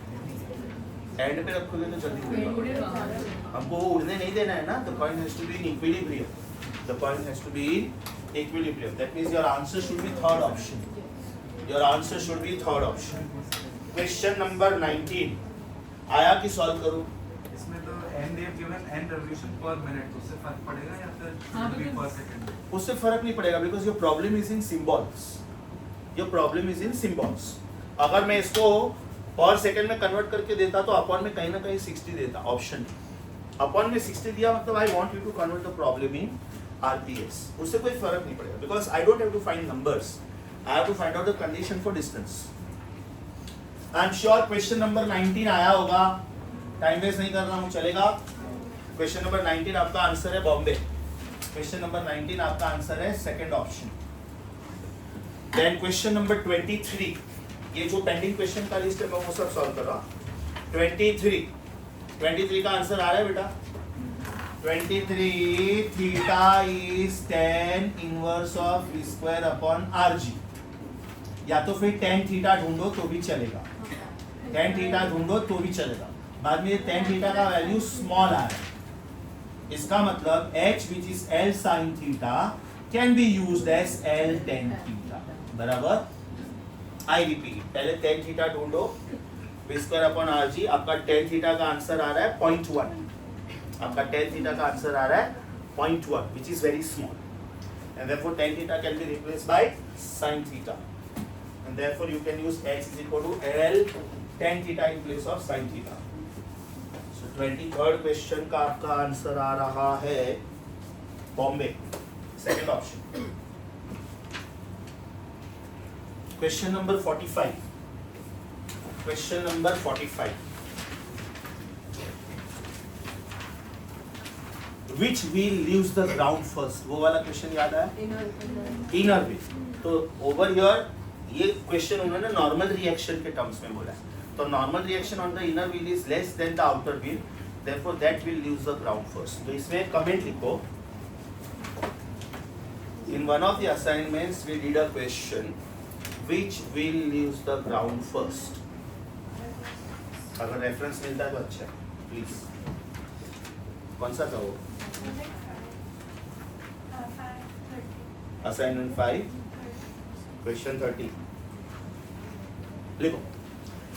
एंड पे रखोगे तो जल्दी उड़ेगा। हमको वो उड़ने नहीं देना है ना। The coin has to be in equilibrium. The coin has to be in equilibrium. That means your answer should be third option. Your answer should be third option. Question number 19 आया कि सॉल्व करूं? इसमें तो n they have given n revolution per minute, तो उससे फर्क पड़ेगा या फिर per second? उससे फर्क नहीं पड़ेगा, because your problem is in symbols. Your problem is in symbols. अगर मैं इसको पर सेकंड में कन्वर्ट करके देता तो अपॉन में कहीं ना कहीं 60 देता। ऑप्शन अपॉन में 60 दिया, मतलब I want you to convert the problem in RPS. उससे कोई फर्क नहीं पड़ेगा, because I don't have to find numbers, I have to find out the condition for distance. I am sure question number 19 आया होगा। टाइम वेस्ट नहीं कर रहा हूँ, चलेगा। क्वेश्चन नंबर 19 आपका आंसर है बॉम्बे। क्वेश्चन नंबर 19 आपका आंसर है second option. Then question number 23, ये जो पेंडिंग क्वेश्चन का लिस्ट है मैं वो सब सॉल्व कर रहा हूँ। 23 का आंसर आ रहा है बेटा। 23 theta is tan inverse of v square upon rg। या तो फिर tan थीटा ढूंढो तो भी चलेगा, tan थीटा ढूंढो तो भी चलेगा। बाद में tan थीटा का वैल्यू स्मॉल आ रहा है, इसका मतलब h which is L sin theta can be used as L tan theta. बराबर। आई रिपीट, पहले tan थीटा ढूंढो, v स्क्वायर अपॉन rg। आपका tan थीटा का आंसर आ रहा है 0.1। आपका tan थीटा का आंसर आ रहा है 0.1 which is very small, and therefore tan theta can be replaced by sin theta, and therefore you can use h is equal to L tan theta in place of sin theta. So 23rd question का आपका answer आ रहा है Bombay, second option. Question number 45, question number 45, which wheel leaves the ground first, वो वाला question याद आया? Inner wheel. तो over here ये क्वेश्चन उन्होंने नॉर्मल रिएक्शन के टर्म्स में बोला है। तो normal reaction on the inner wheel is less than the outer wheel, therefore that will leaves the ground first. तो इसमें कमेंट लिखो, इन one of the assignments we did a question which wheel leaves the ground first. अगर reference मिलता है तो अच्छा है, please. कौन सा था वो? असाइनमेंट 5 क्वेश्चन 30 लिखो।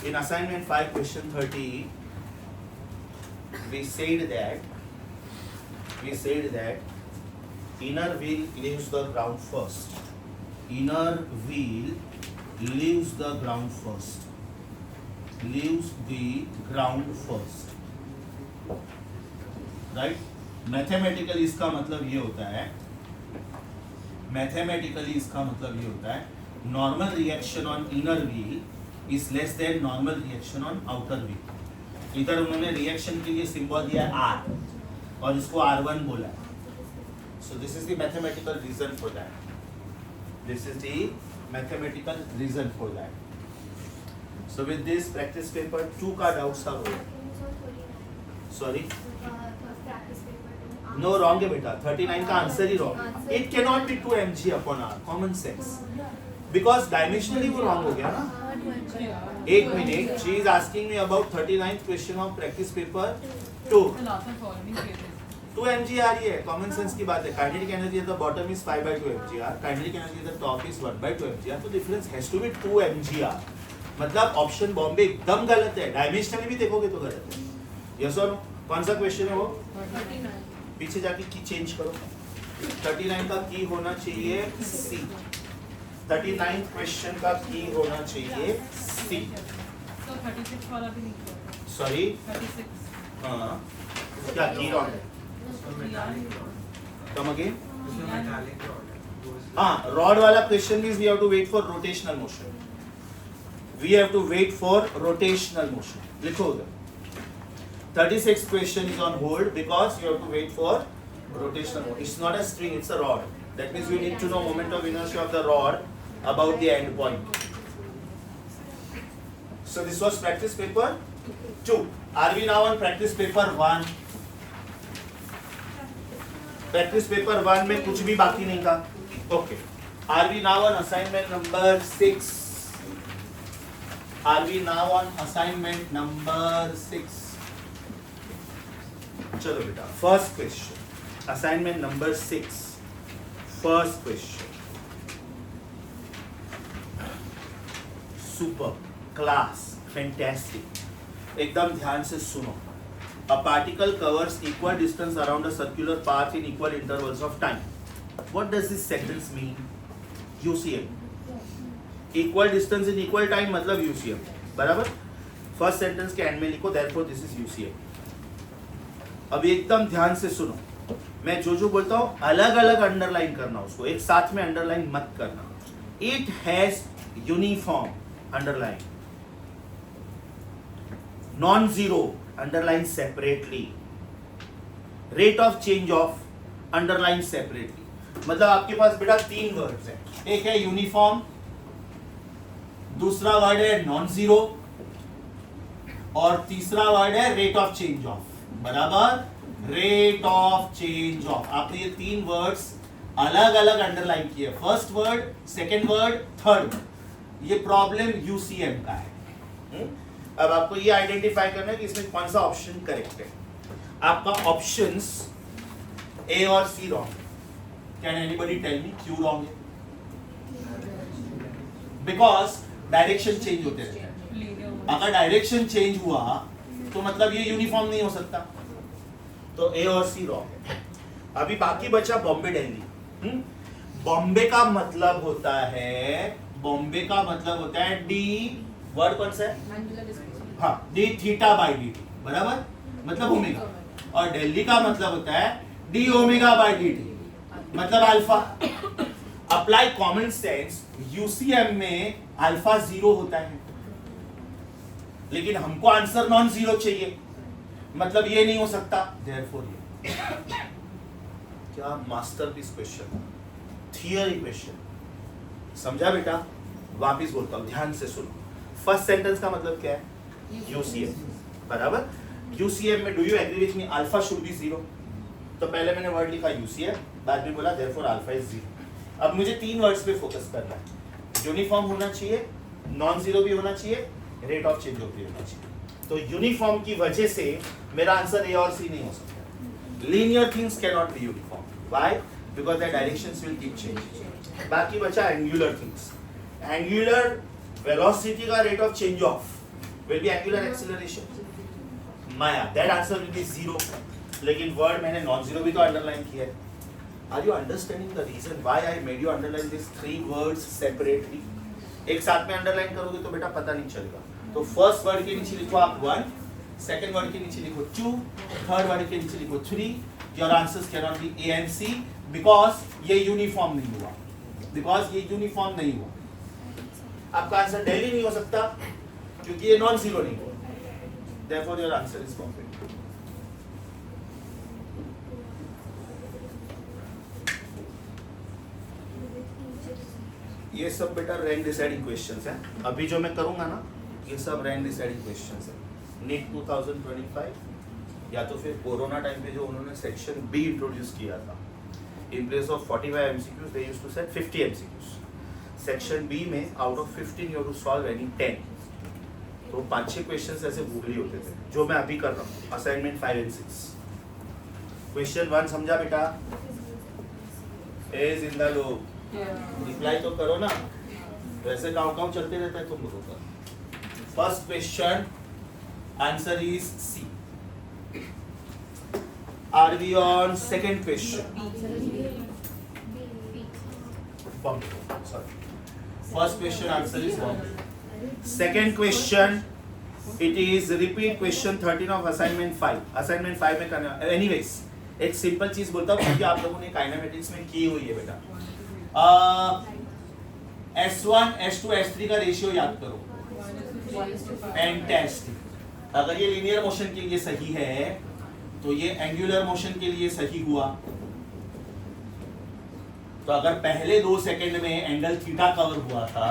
In assignment 5 question 30 we said that inner wheel leaves the ground first. Inner wheel leaves the ground first. Leaves the ground first. Right? Mathematically इसका मतलब ये होता है, mathematically इसका मतलब ये होता है, normal reaction on inner wheel is less than normal reaction on outer wheel। इधर उन्होंने रिएक्शन के लिए सिंबल दिया है R और इसको R1 बोला है। So this is the mathematical reason for that. This is the mathematical reason for that. So with this practice paper 2 का doubts are over. Sorry? No wrong है बेटा, 39 का answer he wrong। It cannot be 2 mg upon r, common sense। Because dimensionally वो wrong हो गया ना। एक minute, she is asking me about 39th question of practice paper 2। 2 mg आ रही है, कॉमन सेंस की बात है। Kinetic energy at the bottom is 5/2 mgr, kinetic energy at the top is 1/2 mgr, तो difference has to be 2 mgr। मतलब option Bombay एकदम गलत है, डायमेंशनली भी देखोगे तो गलत है। यस और नो? कौन सा क्वेश्चन है वो? 39। पीछे जाके की चेंज करो। 39 का की होना चाहिए सी। 39th क्वेश्चन का की होना चाहिए सी। तो 36 वाला भी नहीं किया। सॉरी, 36 हाँ क्या की रॉन्ग है? Come again. उसमें मेटालिक रॉड है। हाँ, रॉड वाला question means we have to wait for rotational motion. We have to wait for rotational motion. लिखो उधर 36th question is on hold because you have to wait for rotational motion. It's not a string, it's a rod. That means we need to know moment of inertia of the rod about the end point. So this was practice paper 2. Are we now on practice paper 1? Practice paper 1 में कुछ भी बाकी नहीं था। Okay. Are we now on assignment number 6? Are we now on assignment number 6? चलो बेटा, first question, assignment number 6, first question. Super, class, fantastic. एकदम ध्यान से सुनो। A particle covers equal distance around a circular path in equal intervals of time. What does this sentence mean? UCM. Equal distance in equal time मतलब UCM, बराबर। First sentence के and में लिखो therefore this is UCM. अब एकदम ध्यान से सुनो, मैं जो जो बोलता हूं अलग अलग अंडरलाइन करना, उसको एक साथ में अंडरलाइन मत करना। It has uniform underline, non zero underline separately, rate of change of underline separately. मतलब आपके पास बेटा 3 वर्ड्स हैं, एक है यूनिफॉर्म, दूसरा वर्ड है नॉन जीरो और तीसरा वर्ड है रेट ऑफ चेंज ऑफ, बराबर। रेट ऑफ चेंज ऑफ, आपने ये 3 वर्ड्स अलग अलग अंडरलाइन किए, first word, second word, third word. ये प्रॉब्लम यूसीएम का है। अब आपको ये आइडेंटिफाई करना है कि इसमें कौन सा ऑप्शन करेक्ट है। आपका ऑप्शंस ए और C wrong. Can anybody tell me क्यों रॉन्ग है? बिकॉज डायरेक्शन चेंज होते रहते हैं। अगर डायरेक्शन चेंज हुआ तो मतलब ये यूनिफॉर्म नहीं हो सकता, तो ए और सी रॉन्ग है। अभी बाकी बचा बॉम्बे दिल्ली। बॉम्बे का मतलब होता है, बॉम्बे का मतलब होता है डी, वर्ड कौन सा है? हाँ, d theta by d t, बराबर। मतलब ओमेगा, और डेल का मतलब होता है d omega by d t, मतलब alpha. Apply common sense, UCM में अल्फा 0 होता है, लेकिन हमको आंसर नॉन जीरो चाहिए, मतलब ये नहीं हो सकता, देयरफॉर ये। क्या मास्टरपीस क्वेश्चन, थियरी क्वेश्चन, समझा बेटा? वापिस बोलता हूं, ध्यान से सुनो। फर्स्ट सेंटेंस का मतलब क्या है? यूसीएम, बराबर। यूसीएम में do you agree with me, alpha should be 0। तो पहले मैंने वर्ड लिखा यूसीएम, बाद में बोला देयरफॉर अल्फा इज 0। अब मुझे 3 वर्ड्स पे फोकस करना है। यूनिफॉर्म होना चाहिए, नॉन जीरो भी होना चाहिए, रेट ऑफ चेंज ऑफ भी होना चाहिए। तो यूनिफॉर्म की वजह से मेरा आंसर ए और सी नहीं हो सकता। Linear things can not be uniform, why? Because the directions will keep changing. बाकी बचा एंगुलर थिंग्स। एंगुलर वेलोसिटी का rate of change of will be angular acceleration, Maya, that answer will be 0। लेकिन word मैंने non zero भी तो underline किया है। Are you understanding the reason why I made you underline this 3 words separately? एक साथ में अंडरलाइन करोगे तो बेटा पता नहीं चलेगा। तो फर्स्ट वर्ड के नीचे लिखो आप 1, सेकंड वर्ड के नीचे लिखो 2, थर्ड वर्ड के नीचे लिखो 3। Your answers can not be A and C because ये यूनिफॉर्म नहीं हुआ, बिकॉज ये यूनिफॉर्म नहीं हुआ। आपका आंसर डेली नहीं हो सकता क्योंकि ये नॉन जीरो नहीं हुआ। Therefore your answer is correct. ये सब बेटा रैंक डिसाइडिंग क्वेश्चंस हैं। अभी जो मैं करूंगा ना, ये सब रैंक डिसाइडिंग क्वेश्चंस हैं। नीट 2025 या तो फिर कोरोना टाइम पे जो उन्होंने सेक्शन बी इंट्रोड्यूस किया था, in place of 45 MCQs they used to set 50 MCQs। Section B में out of 15 you have to solve any 10। तो 5-6 क्वेश्चंस ऐसे गूगली होते थे, जो मैं अभी कर रहा हूँ, असाइनमेंट 5 और 6। क्वेश्चन 1 समझा बेटा? ए जिंदा लोग रिप्लाई तो करो ना, वैसे गाँव चलते रहता है तुम लोगों का। First question, answer is C. Are we on second question? Sorry, first question answer is wrong. Second question, it is repeat question 13 of assignment 5। Assignment 5 में करना। एनीवेज एक सिंपल चीज बोलता हूँ क्योंकि आप लोगों ने काइनेमेटिक्स में की हुई है बेटा। S1 S2 S3 का रेशियो याद करो, फैंटास्टिक। अगर ये लीनियर मोशन के लिए सही है तो ये एंगुलर मोशन के लिए सही हुआ। तो अगर पहले 2 सेकंड में एंगल थीटा कवर हुआ था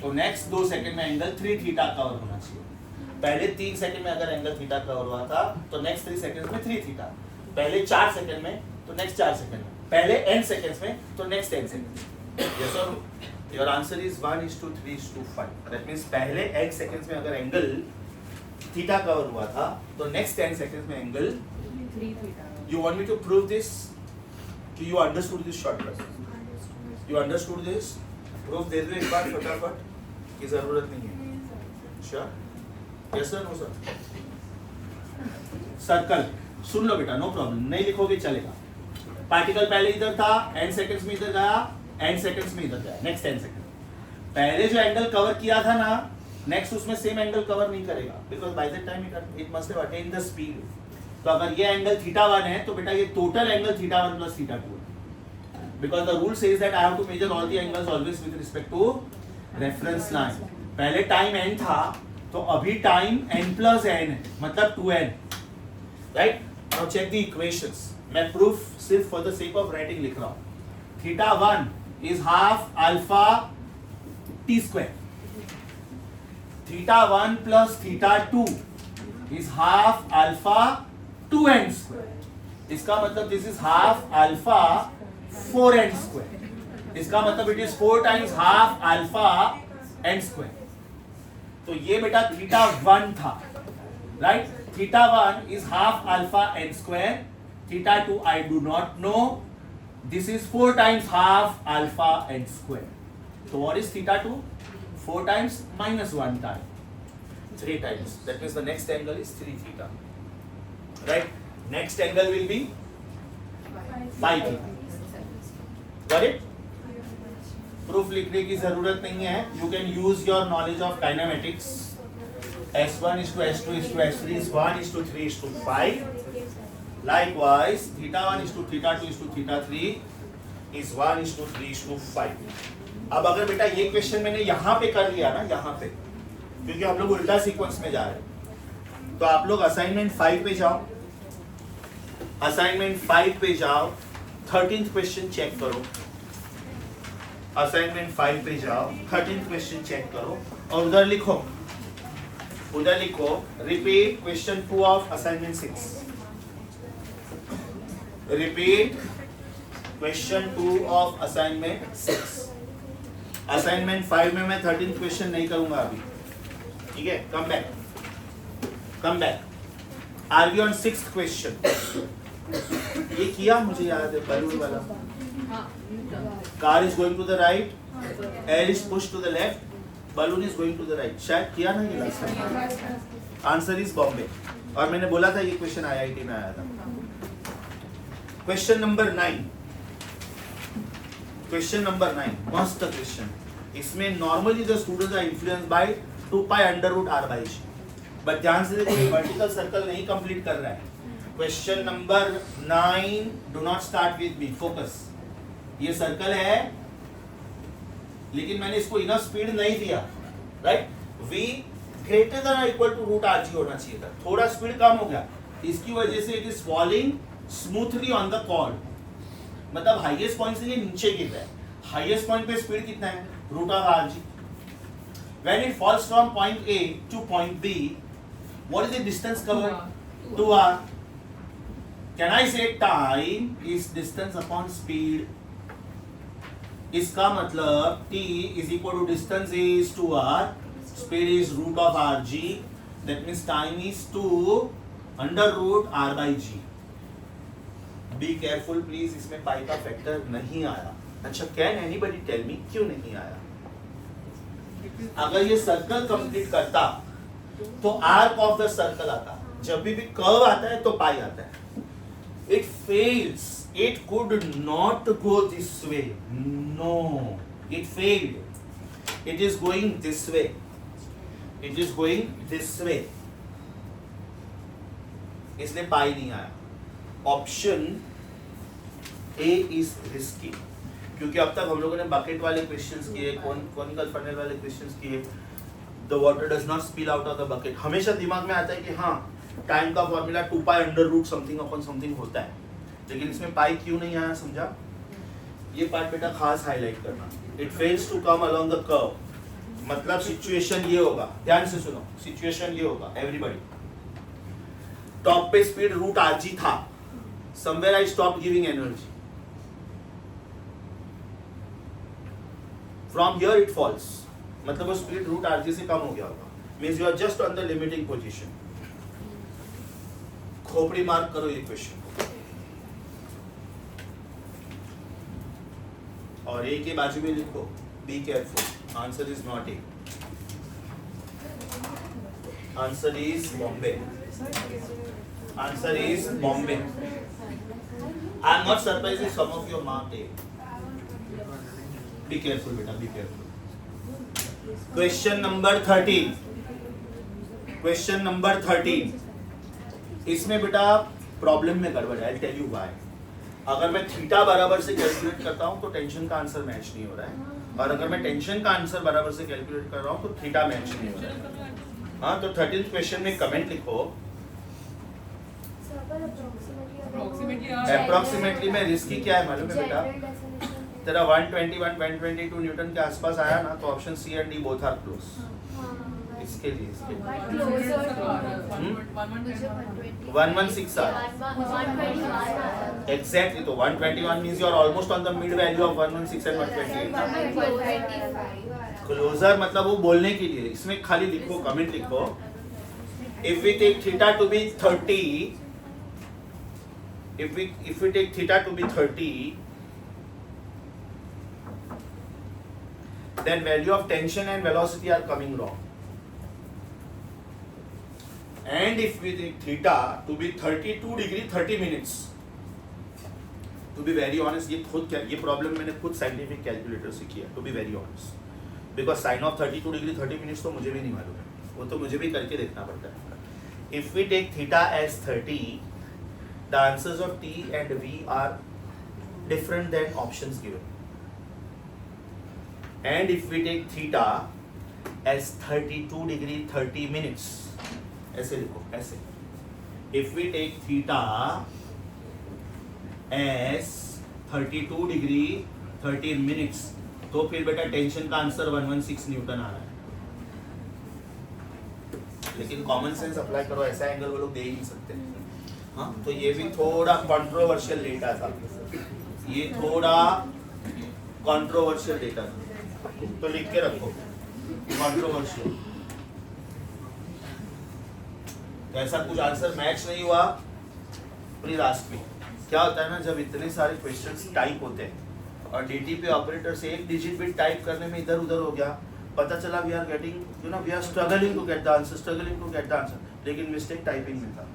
तो नेक्स्ट 2 सेकंड में एंगल 3 थीटा कवर होना चाहिए। पहले 3 सेकंड में अगर एंगल थीटा कवर हुआ था तो नेक्स्ट 3 सेकंड में 3 थीटा, पहले 4 सेकंड में तो नेक्स्ट 4 सेकंड में, पहले n सेकंड्स में तो नेक्स्ट n सेकंड। यस और no? Your answer is 1:3:5। That means पहले n सेकंड्स में अगर एंगल थीटा कवर हुआ था तो नेक्स्ट 10 सेकंड्स में angle 3 theta. You want me to prove this कि you understood this shortcut? You understood this? Proof दे दो एक बार फटाफट, की जरूरत नहीं है। Sure? Yes sir, no sir? Circle सुन लो बेटा, नो प्रॉब्लम, नहीं लिखोगे चलेगा। पार्टिकल पहले इधर था, n सेकंड्स में इधर गया, n सेकंड्स में इधर गया, नेक्स्ट 10 सेकंड। पहले जो एंगल कवर किया था ना, नेक्स्ट उसमें सेम एंगल कवर नहीं करेगा, because by that time it must have attend the speed. तो अगर ये एंगल θ1 है तो बेटा ये टोटल एंगल θ1 प्लस θ2 है, because the rule says that I have to measure all the angles always with respect to reference line। पहले time n था तो अभी टाइम n plus n है, मतलब 2n, right? Now check the equations। मैं proof सिर्फ for the sake of writing लिख रहा हूँ। θ1 is half alpha t square, θ1 plus θ2 is half alpha 2n square। इसका मतलब this is half alpha 4n square। इसका मतलब it is 4 times half alpha n square। तो ये बेटा θ1 था, right? θ1 is half alpha n square, θ2 I do not know, this is 4 times half alpha n square। So what is θ2? 4 times minus 1 time, 3 times, that means the next angle is 3 theta, right? Next angle will be 5 theta। Got it? Proof लिखने की जरूरत नहीं है, you can use your knowledge of kinematics S1 is to S2 is to S3 is 1 is to 3 is to 5. Likewise, theta 1 is to theta 2 is to theta 3 is 1 is to 3 is to 5. अब अगर बेटा ये question मैंने यहाँ पे कर लिया ना, यहाँ पे, क्योंकि हम लोग उल्टा सीक्वेंस में जा रहे हैं, तो आप लोग असाइनमेंट 5 पे जाओ, असाइनमेंट 5 पे जाओ, 13th क्वेश्चन चेक करो, असाइनमेंट 5 पे जाओ, 13th क्वेश्चन चेक करो और उधर लिखो repeat question 2 of assignment 6, repeat question 2 of assignment 6. Assignment 5 में मैं 13th क्वेश्चन नहीं करूंगा अभी, ठीक है. Come back. Are we on 6th question? ये किया मुझे याद है, बलून वाला. Car is going to the right, air is push to the left, balloon is going to the right. शायद किया ना ये last time. Answer is Bombay. और मैंने बोला था ये क्वेश्चन आईआईटी में आया था. Question number 9. क्वेश्चन नंबर 9 मस्त क्वेश्चन. इसमें normally the students are influenced by 2 pi under root r by g. But ध्यान से देखो, वर्टिकल सर्कल नहीं कंप्लीट कर रहा है. Question number 9, do not start with me, focus. ये सर्कल है लेकिन मैंने इसको इनफ स्पीड नहीं दिया, राइट. v ग्रेटर देन और इक्वल टू रूट rg होना चाहिए था, थोड़ा स्पीड कम हो गया, इसकी वजह से it is falling smoothly on the cord. मतलब हाईएस्ट पॉइंट से ये नीचे गिर रहा है. हाईएस्ट पॉइंट पे स्पीड कितना है? Root of rg. When it falls from point A to point B, what is the distance covered? 2r. Can I say time is distance upon speed? इसका मतलब t is equal to distance is 2r, speed is root of rg. That means time is 2 under root r by g. Be careful please, इसमें पाई का factor नहीं आया. अच्छा, can anybody tell me क्यों नहीं आया? अगर ये सर्कल कंप्लीट करता तो आर्क ऑफ द सर्कल आता. जब भी कर्व आता है तो पाई आता है. It fails. It could not go this way. No, it failed. It is going this way. It is going this way. इसलिए पाई नहीं आया. ऑप्शन ए इज रिस्की, क्योंकि अब तक हम लोगों ने बकेट वाले क्वेश्चंस किए, कॉनिकल फनल वाले क्वेश्चंस किए. The water does not spill out of the bucket. हमेशा दिमाग में आता है कि हाँ, टाइम का formula 2 pi under root something upon something होता है, लेकिन इसमें पाई क्यों नहीं आया, समझा? ये पार्ट बेटा खास हाईलाइट करना. It fails to come along the curve. मतलब सिचुएशन ये होगा, ध्यान से सुनो, सिचुएशन ये होगा एवरीबॉडी. टॉप पे स्पीड रूट rg था, somewhere I stop giving energy. From here it falls. मतलब वो स्पीड रूट rg से कम हो गया होगा. Means you are just on the limiting position. खोपड़ी मार्क करो ये क्वेश्चन. और ए के बाजू में लिखो be careful. Answer is not A. Answer is Bombay. Answer is Bombay. I am not surprised if some of your mark A. Be careful बेटा, be careful. Question number 13. Question number 13. इसमें बेटा प्रॉब्लम में गड़बड़ है. I'll tell you why. अगर मैं theta बराबर से कैलकुलेट करता हूँ तो टेंशन का आंसर मैच नहीं हो रहा है, और अगर मैं टेंशन का आंसर बराबर से कैलकुलेट कर रहा हूँ तो थीटा मैच नहीं हो रहा है. हाँ, तो 13th क्वेश्चन में कमेंट लिखो. अप्रोक्सीमेटली में रिस्की क्या है मालूम है बेटा? तेरा 121 122 न्यूटन के आसपास आया ना, तो option C and D both are close. इसके लिए 116 एग्जैक्टली. तो 121 means you are almost on the mid value of 116 and 128. Closer मतलब वो बोलने के लिए. इसमें खाली लिखो, कमेंट लिखो. If we take theta to be 30, if we take theta to be 30, then value of tension and velocity are coming wrong. And if we take theta to be 32 degree 30 minutes, to be very honest, ये problem मैंने खुद scientific calculator से किया, to be very honest, because sin of 32 degree 30 minutes तो मुझे भी नहीं मालूम है. वो तो मुझे भी करके देखना पड़ता है. If we take theta as 30, the answers of T and V are different than options given. And if we take theta as 32 degree 30 minutes, ऐसे लिखो ऐसे. If we take theta as 32 degree 30 minutes, तो फिर बेटा tension का answer 116 Newton आ रहा है. लेकिन कॉमन सेंस अप्लाई करो, ऐसा एंगल वो लोग दे ही नहीं सकते. हाँ, तो ये भी थोड़ा कंट्रोवर्शियल डेटा था, ये थोड़ा कंट्रोवर्शियल डेटा था, तो लिख के रखो कंट्रोवर्शियल. तो ऐसा कुछ आंसर मैच नहीं हुआ. Please ask me. क्या होता है ना, जब इतने सारे क्वेश्चंस टाइप होते हैं और डीटीपी ऑपरेटर से एक डिजिट बिट टाइप करने में इधर उधर हो गया, पता चला we are getting we are struggling to get the answer, struggling to get the answer, लेकिन मिस्टेक टाइपिंग में था.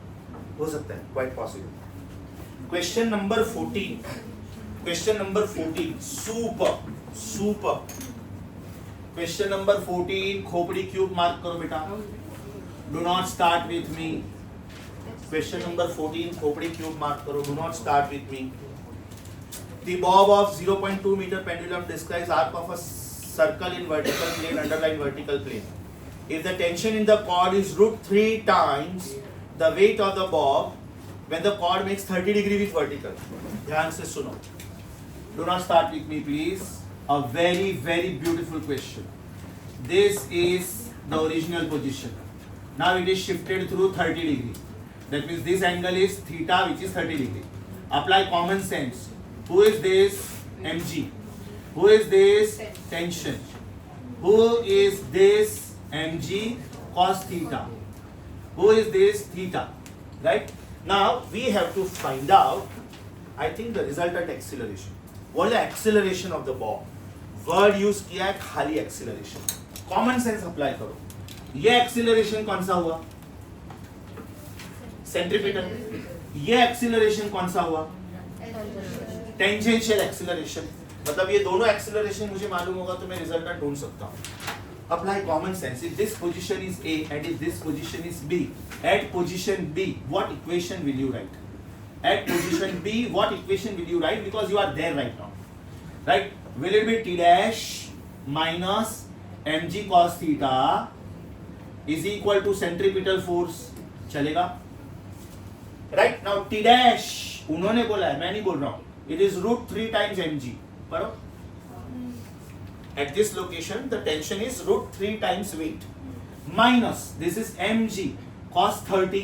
हो सकता है, quite possible. Question number 14. Question number 14 super. Question number 14 खोपड़ी क्यूब मार्क करो बेटा. Do not start with me. Question number 14 खोपड़ी क्यूब मार्क करो. Do not start with me. The bob of 0.2 meter pendulum describes arc of a circle in vertical plane, underlying vertical plane. If the tension in the cord is √3 times the weight of the bob, when the cord makes 30 degree with vertical. ध्यान से सुनो. Do not start with me, please. A very, very beautiful question. This is the original position. Now it is shifted through 30 degree. That means this angle is theta, which is 30 degree. Apply common sense. Who is this? mg. Who is this? Tension. Who is this? mg cos theta. Who is this? Theta. Right? Now we have to find out, I think, the resultant acceleration. What is the acceleration of the ball? Word use किया है खाली acceleration. Common sense apply करो. ये acceleration कौन सा हुआ? Centripetal. ये acceleration कौन सा हुआ? Tangential acceleration. मतलब ये दोनों एक्सीलरेशन मुझे मालूम होगा तो मैं रिजल्टेंट ढूंढ सकता हूँ. Apply common sense. If this position is A and if this position is B, at position B what equation will you write? At position B what equation will you write, because you are there right now, right? Will it be T dash minus mg cos theta is equal to centripetal force? चलेगा? Right now T dash उन्होंने बोला है, मैं नहीं बोल रहा हूँ. It is √3 times mg. पढ़ो. At this location, the tension is √3 times weight minus this is mg cos 30.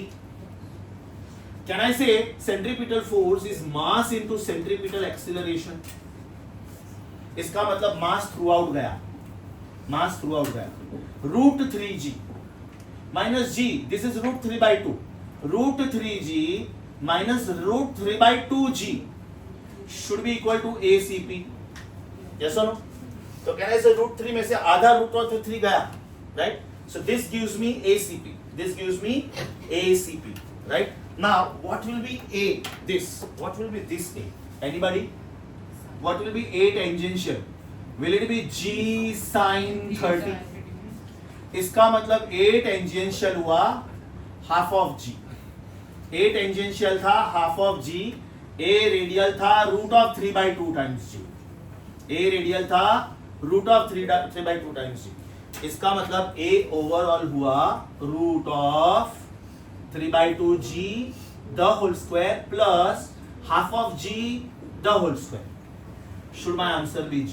Can I say centripetal force is mass into centripetal acceleration? इसका मतलब mass throughout गया. Mass throughout गया. √3g minus g. This is √3/2. √3g minus √3/2g should be equal to ACP. Yes or no? So can I say √3 में से आधा √3 गया, right? So this gives me ACP. This gives me ACP, right? Now what will be A? This. What will be this A? Anybody? What will be A tangential? Will it be G sin 30? इसका मतलब A tangential हुआ half of G. A tangential था half of G. A radial था √3/2 times G. A radial था √3/2 times G. इसका मतलब A overall हुआ √3/2G the whole square plus half of G the whole square. Should my answer be G?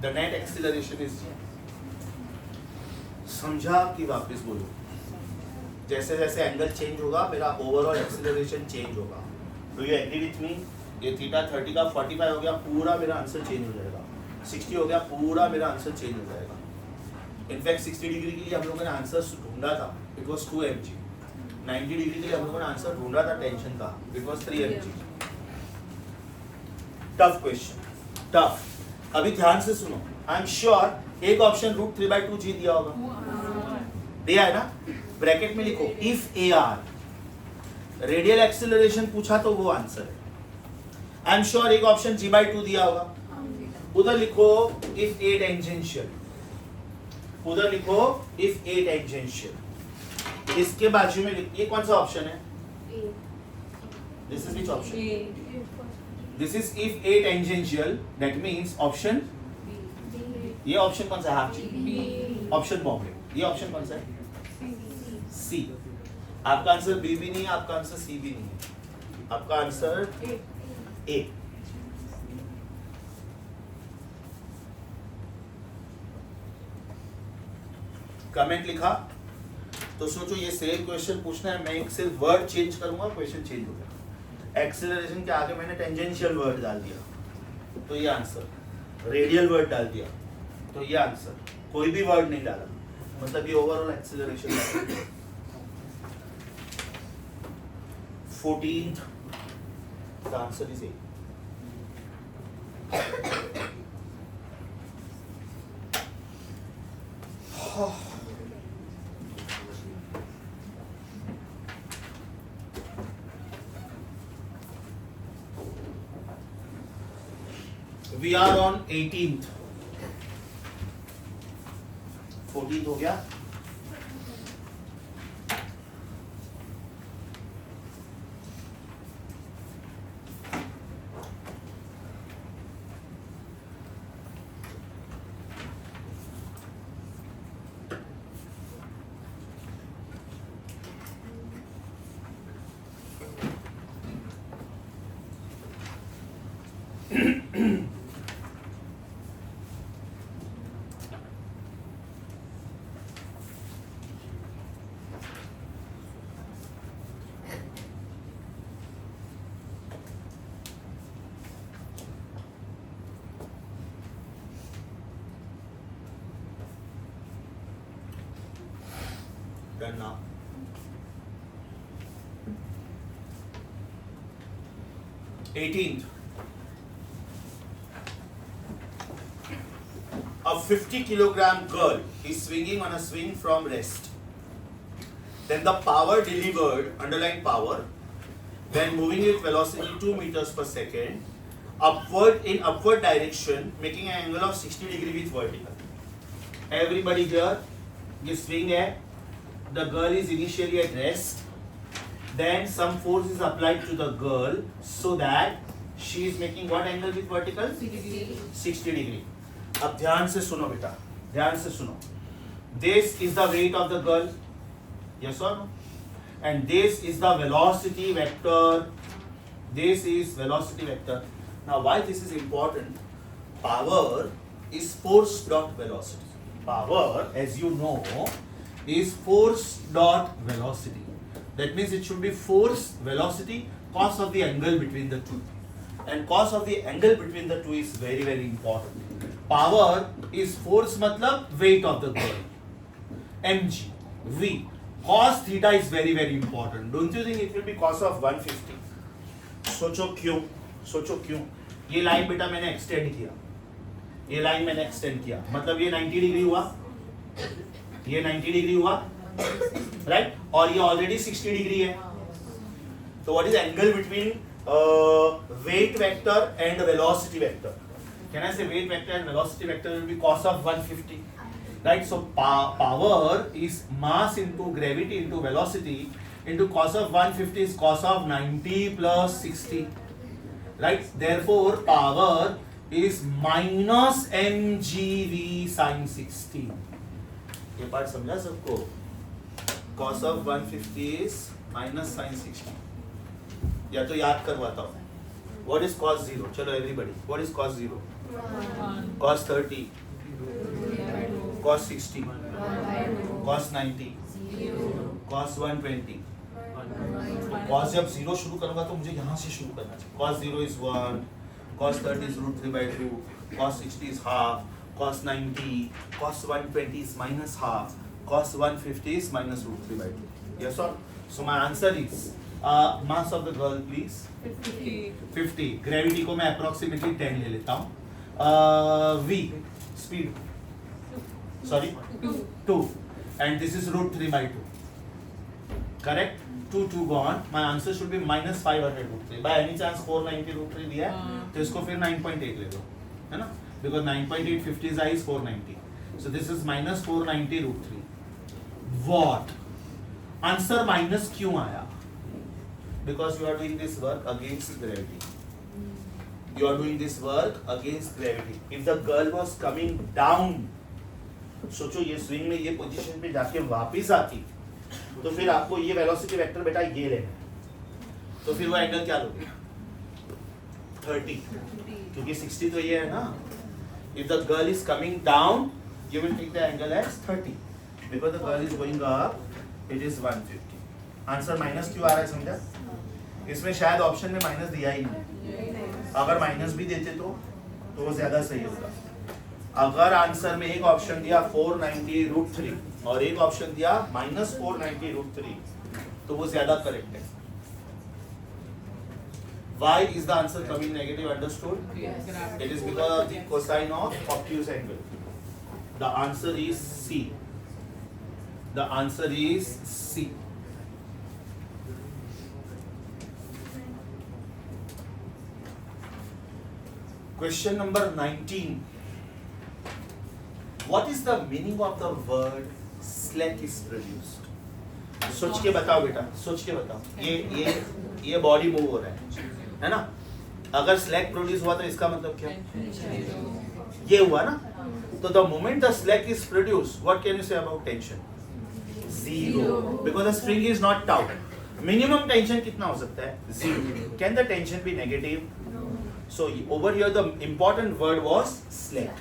The net acceleration is G. समझा कि वापस बोलो? जैसे जैसे एंगल चेंज होगा मेरा ओवरऑल एक्सीलरेशन चेंज होगा. Do you agree with me? ये थीटा 30 का 45 हो गया, पूरा मेरा आंसर चेंज हो जाएगा. 60 हो गया, पूरा मेरा आंसर चेंज हो जाएगा. इनफैक्ट 60 डिग्री के लिए हम लोगों ने आंसर ढूंढा था, इट वाज 2 mg. 90 डिग्री के लिए हम लोगों ने आंसर ढूंढा था टेंशन का, it was 3 mg. Tough question, tough. अभी ध्यान से सुनो. आई एम श्योर एक ऑप्शन √3/2g दिया होगा. दिया है ना? ब्रैकेट में लिखो इफ AR रेडियल एक्सीलरेशन पूछा तो वो आंसर है. आई एम श्योर एक ऑप्शन G/2 दिया होगा. उधर लिखो इफ A टेंजेंशियल. उधर लिखो इफ ए टेंजेंशियल, इसके बाजू में ये कौन सा ऑप्शन है? This is which option? This is if A tangential, that means option, ये ऑप्शन कौन सा है आपकी? ऑप्शन बॉम्बे। ये ऑप्शन कौन सा है? सी। आपका आंसर बी भी नहीं है, आपका आंसर सी भी नहीं है, आपका आंसर ए। कमेंट लिखा तो सोचो ये सेम क्वेश्चन पूछना है, मैं एक सिर्फ वर्ड चेंज करूंगा, क्वेश्चन चेंज हो गया। एक्सेलरेशन के आगे मैंने टेंजेंशियल वर्ड डाल दिया तो ये आंसर, रेडियल वर्ड डाल दिया तो ये आंसर, कोई भी वर्ड नहीं डाला, मतलब ये overall acceleration. 14th, the answer is A. We are on 18th. 14th हो गया। Done now. Eighteenth. A 50-kilogram girl is swinging on a swing from rest. Then the power delivered, underline power, when moving with velocity 2 meters per second, upward in upward direction, making an angle of 60 degree with vertical. Everybody here, this swing है, the girl is initially at rest, then some force is applied to the girl so that she is making what angle with vertical? 60 degree. अब ध्यान से सुनो बेटा, ध्यान से सुनो. This is the weight of the girl, yes or no? And this is the velocity vector. This is velocity vector. Now why this is important? Power is force dot velocity. Power, as you know, is force dot velocity. That means it should be force, velocity, cos of the angle between the two. And cos of the angle between the two is very, very important. Power is force matlab weight of the girl. mg. V. Cos theta is very, very important. Don't you think it will be cos of 150? सोचो क्यों? सोचो क्यों? ये line बेटा मैंने extend किया, ये line मैंने एक्सटेंड किया, मतलब ये 90 डिग्री हुआ, ये 90 डिग्री हुआ, राइट? और ये ऑलरेडी 60 डिग्री है. तो what is angle between weight vector and velocity vector? Can I say weight vector and velocity vector will be cos of 150, right? So power is mass into gravity into velocity into cos of 150 is cos of 90 plus 60, right? Therefore power is minus mgv sin 60. ये part समझा सबको? cos of 150 is minus sin 60. या तो याद करवाता हूँ. What is cos 0? चलो everybody. What is cos 0? Cos 30. Cos 60. Cos 90. Cos 120. Cos जब 0 शुरू करूँगा तो मुझे यहाँ से शुरू करना चाहिए. Cos 0 is 1. Cos 30 is root 3 by 2. Cos 60 is half. Cos 90. Cos 120 is minus half. Cos 150 is minus root 3 by 2. Yes or? So my answer is mass of the girl please 50. Gravity को मैं approximately 10 ले लेता हूँ. V speed sorry 2 and this is root 3 by 2. Correct? 2 gone. My answer should be minus 500 root 3. By any chance 490 root 3 दिया है तो इसको फिर 9.8 ले लो, है ना? Because 9.8 50 is 490. So this is minus 490 root 3. What? Answer minus क्यों आया? Because you are doing this work against gravity. You are doing this work against gravity. If the girl was coming down, सोचो ये swing में ये position पे जाके वापस आती, तो फिर आपको ये वेलोसिटी वेक्टर बेटा ये लेना है, तो फिर वो एंगल क्या लोगे? 30, क्योंकि 60 तो ये है ना. If the girl is coming down, you will take the angle as 30. Because the girl is going up, it is 150. Answer minus क्यों आ रहा है समझा? इसमें शायद ऑप्शन में माइनस दिया ही नहीं. अगर माइनस भी देते तो वो ज्यादा सही होगा. अगर आंसर में एक ऑप्शन दिया 490 रूट 3 और एक ऑप्शन दिया माइनस 490 रूट 3, तो वो ज्यादा करेक्ट है. Why is the answer coming negative? Understood? Yes. It is because of the cosine of obtuse angle. The answer is C. The answer is C. Question number 19. What is the meaning of the word slack is produced? सोच के बताओ बेटा, सोच के बताओ. ये body move हो रहा है ना? अगर स्लैक प्रोड्यूस हुआ तो इसका मतलब क्या? ये हुआ ना? तो the moment the slack is produce, what can you say about tension? Zero, because the spring is not taut. Minimum tension कितना हो सकता है? Zero. Can the tension be negative? So over here the important word was slack.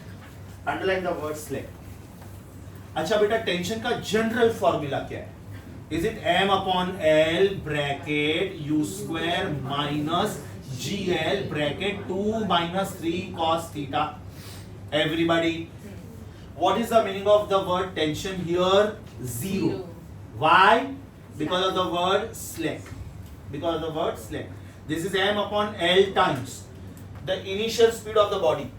Underline the word slack. अच्छा बेटा, tension का general formula क्या है? Is it m upon l bracket u square minus gl bracket 2 minus 3 cos theta? Everybody, what is the meaning of the word tension here? Zero. Why? Because of the word slack. Because of the word slack. This is m upon l times the initial speed of the body.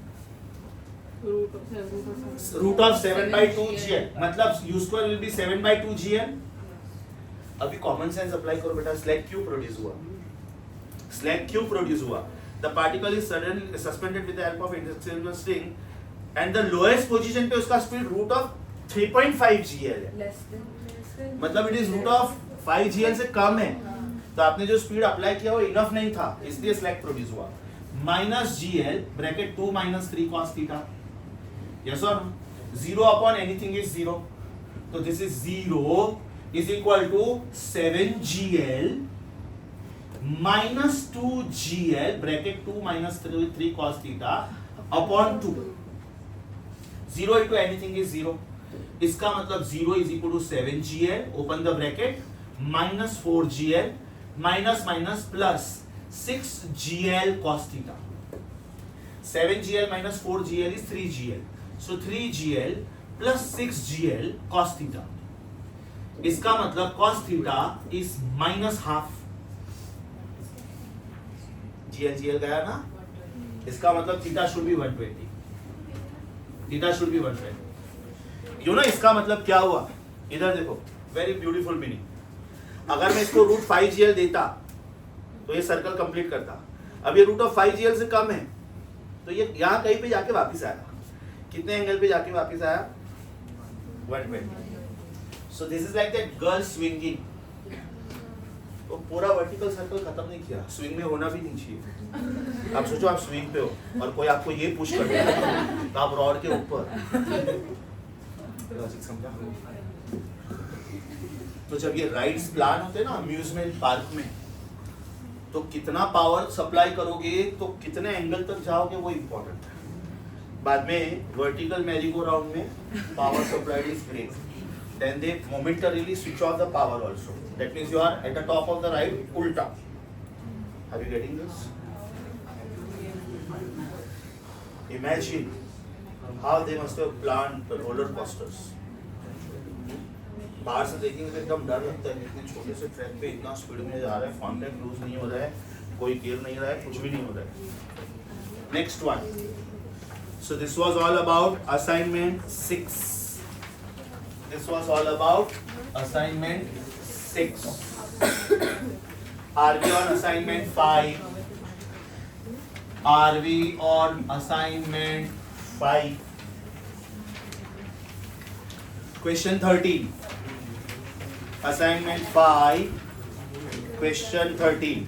Root of 7 by 2 gl. मतलब u square will be 7 by 2 gl. अभी common sense apply करो बेटा. Slag क्यों produce हुआ? Slag क्यों produce हुआ? The particle is suddenly suspended with the help of interceptor string and the lowest position पे उसका स्पीड रूट ऑफ 3.5 gl है. मतलब it is root of 5 gl से कम है. तो आपने जो स्पीड अप्लाई किया वो इनफ नहीं था, इसलिए स्लैग प्रोड्यूस हुआ. Minus gl bracket 2 minus 3 cos theta. Yes or no? 0 upon anything is 0. So this is 0 is equal to 7 gl minus 2 gl bracket 2 minus 3 cos theta upon 2. 0 into anything is 0. इसका मतलब 0 is equal to 7 gl open the bracket minus 4 gl minus minus plus 6 gl cos theta. 7 gl minus 4 gl is 3 gl. So 3 gl plus 6 gl cos theta. इसका मतलब cos theta is minus half. gl गया ना? इसका मतलब theta should be 120. Theta should be 120. You know इसका मतलब क्या हुआ? इधर देखो, very beautiful meaning. अगर मैं इसको रूट 5 gl देता तो ये सर्कल कंप्लीट करता. अब ये रूट ऑफ 5 gl से कम है, तो ये यहाँ कहीं पे जाके वापस आया. कितने एंगल पे जाके वापस आया? 120. So this is like that girl swinging. तो पूरा वर्टिकल सर्कल खत्म नहीं किया. स्विंग में होना भी नहीं चाहिए. आप सोचो आप स्विंग पे हो और कोई आपको ये पुश कर दे तो आप रॉड के ऊपर. लॉजिक समझा? तो जब ये राइड्स प्लान होते हैं ना अम्यूजमेंट पार्क में, तो कितना पावर सप्लाई करोगे तो कितने एंगल तक जाओगे वो इम्पोर्टेंट है. बाद में वर्टिकल मैरीगो राउंड में power supply is great. Then they momentarily switch off the power also. That means you are at the top of the ride, ulta. Are you getting this? Imagine how they must have planned the roller coasters. बाहर से देखेंगे तो एकदम डर लगता है. इतने छोटे से ट्रैक पे इतना स्पीड में जा रहा है, कॉन्टैक्ट लूज नहीं हो रहा है, कोई गिर नहीं रहा है, कुछ भी नहीं हो रहा है. Next one. So this was all about assignment 6. This was all about assignment 6. Are we on assignment 5? Are we on assignment 5? Question 13. Assignment 5. Question 13.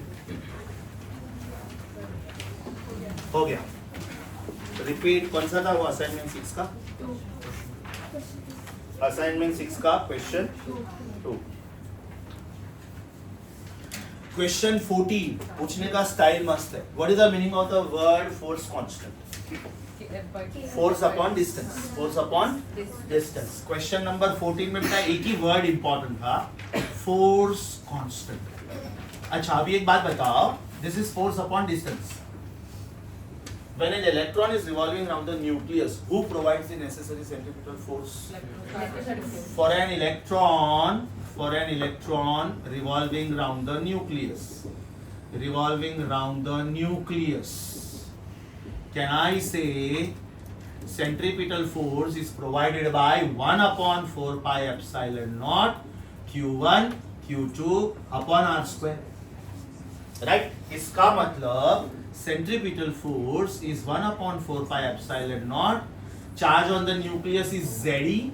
हो गया. Repeat. कौन सा था वो assignment 6 का? Assignment 6 का question 2. Question 14. पूछने का स्टाइल मस्त है. What is the meaning of the word force constant? Force upon distance. Force upon distance. Question number 14 में बेटा एक ही word important था. Force constant. अच्छा अभी एक बात बताओ. This is force upon distance. When an electron is revolving around the nucleus, who provides the necessary centripetal force? For an electron revolving around the nucleus, can I say centripetal force is provided by 1 upon 4 pi epsilon naught q1 q2 upon r square, right? इसका मतलब centripetal force is 1 upon 4 pi epsilon naught. Charge on the nucleus is Ze.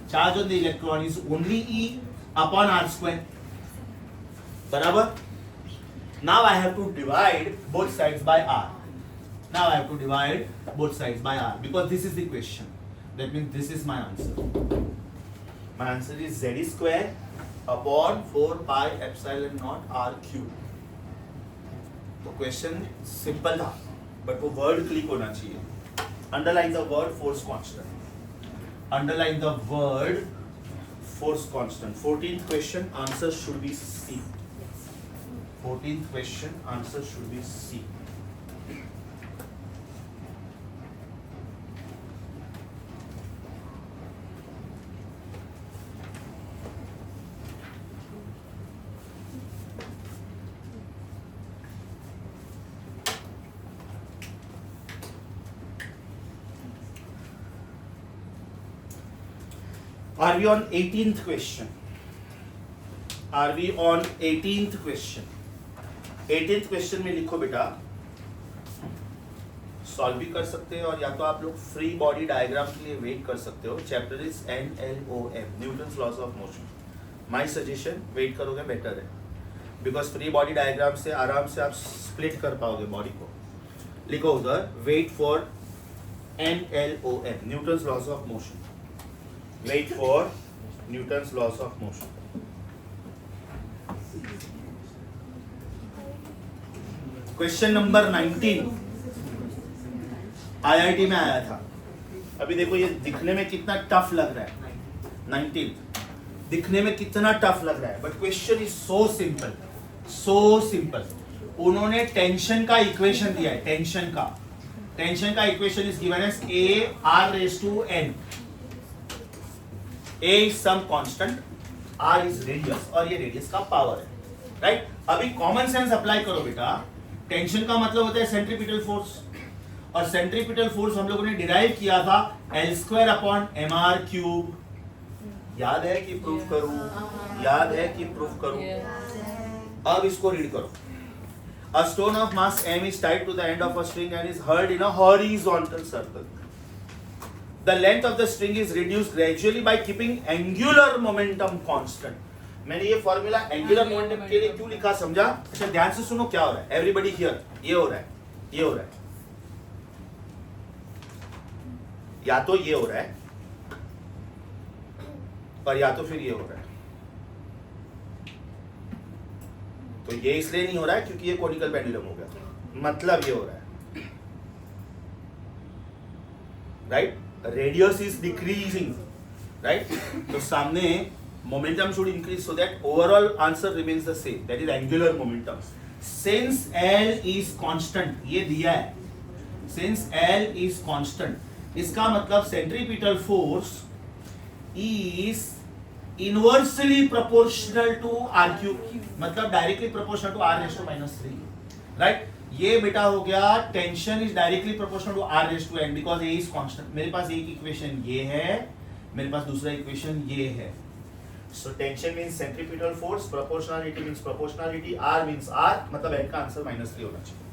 Charge on the electron is only E upon r square. बराबर? Now I have to divide both sides by r. Because this is the question. That means this is my answer. My answer is Z square upon 4 pi epsilon naught r cube. तो question simple था but वो word click होना चाहिए. Underline the word force constant. 14th question answer should be C. 14th question answer should be C. Are we on 18th question? 18th question में लिखो बेटा. Solve भी कर सकते हो और या तो आप लोग फ्री बॉडी डायग्राम के लिए वेट कर सकते हो. Chapter is NLOM, Newton's laws of motion. My suggestion wait करोगे बेटर है, बिकॉज फ्री बॉडी डायग्राम से आराम से आप स्प्लिट कर पाओगे बॉडी को. लिखो उधर wait for NLOM, Newton's laws of motion. Wait for Newton's laws of motion. Question number 19 IIT में आया था. अभी देखो ये दिखने में कितना टफ लग रहा है. 19 दिखने में कितना टफ लग रहा है, but question is so simple. उन्होंने टेंशन का इक्वेशन दिया है. टेंशन का equation is given as A/r⁴n. A is some constant, R is radius और ये रेडियस का पावर है, राइट? अभी कॉमन सेंस अप्लाई करो बेटा. टेंशन का मतलब होता है सेंट्रीपिटल फोर्स, और सेंट्रीपिटल फोर्स हम लोगों ने डिराइव किया था L² अपॉन mr³. याद है कि प्रूफ करूं? अब इसको रीड करो. A stone of mass m is tied to the end of a string and is hurled in a horizontal circle. The length of the string is reduced gradually by keeping angular momentum constant. मैंने ये formula angular momentum के लिए क्यों लिखा समझा? अच्छा ध्यान से सुनो क्या हो रहा है. एवरीबॉडी हियर, ये हो रहा है. या तो ये हो रहा है और या तो फिर ये हो रहा है. तो ये इसलिए नहीं हो रहा है क्योंकि ये कोनिकल पेंडुलम हो गया, मतलब ये हो रहा है, right? Radius is decreasing, right? तो सामने momentum should increase so that overall answer remains the same. That is angular momentum. Since L is constant, ये दिया है. Since L is constant, इसका मतलब centripetal force is inversely proportional to r³. मतलब directly proportional to r⁻⁻3, right? ये बेटा हो गया tension is directly proportional to r⁻n because A is constant. मेरे पास एक इक्वेशन ये है, मेरे पास दूसरा इक्वेशन ये है. So tension means centripetal force, proportionality means proportionality, r means r, मतलब n का आंसर -3 होना चाहिए.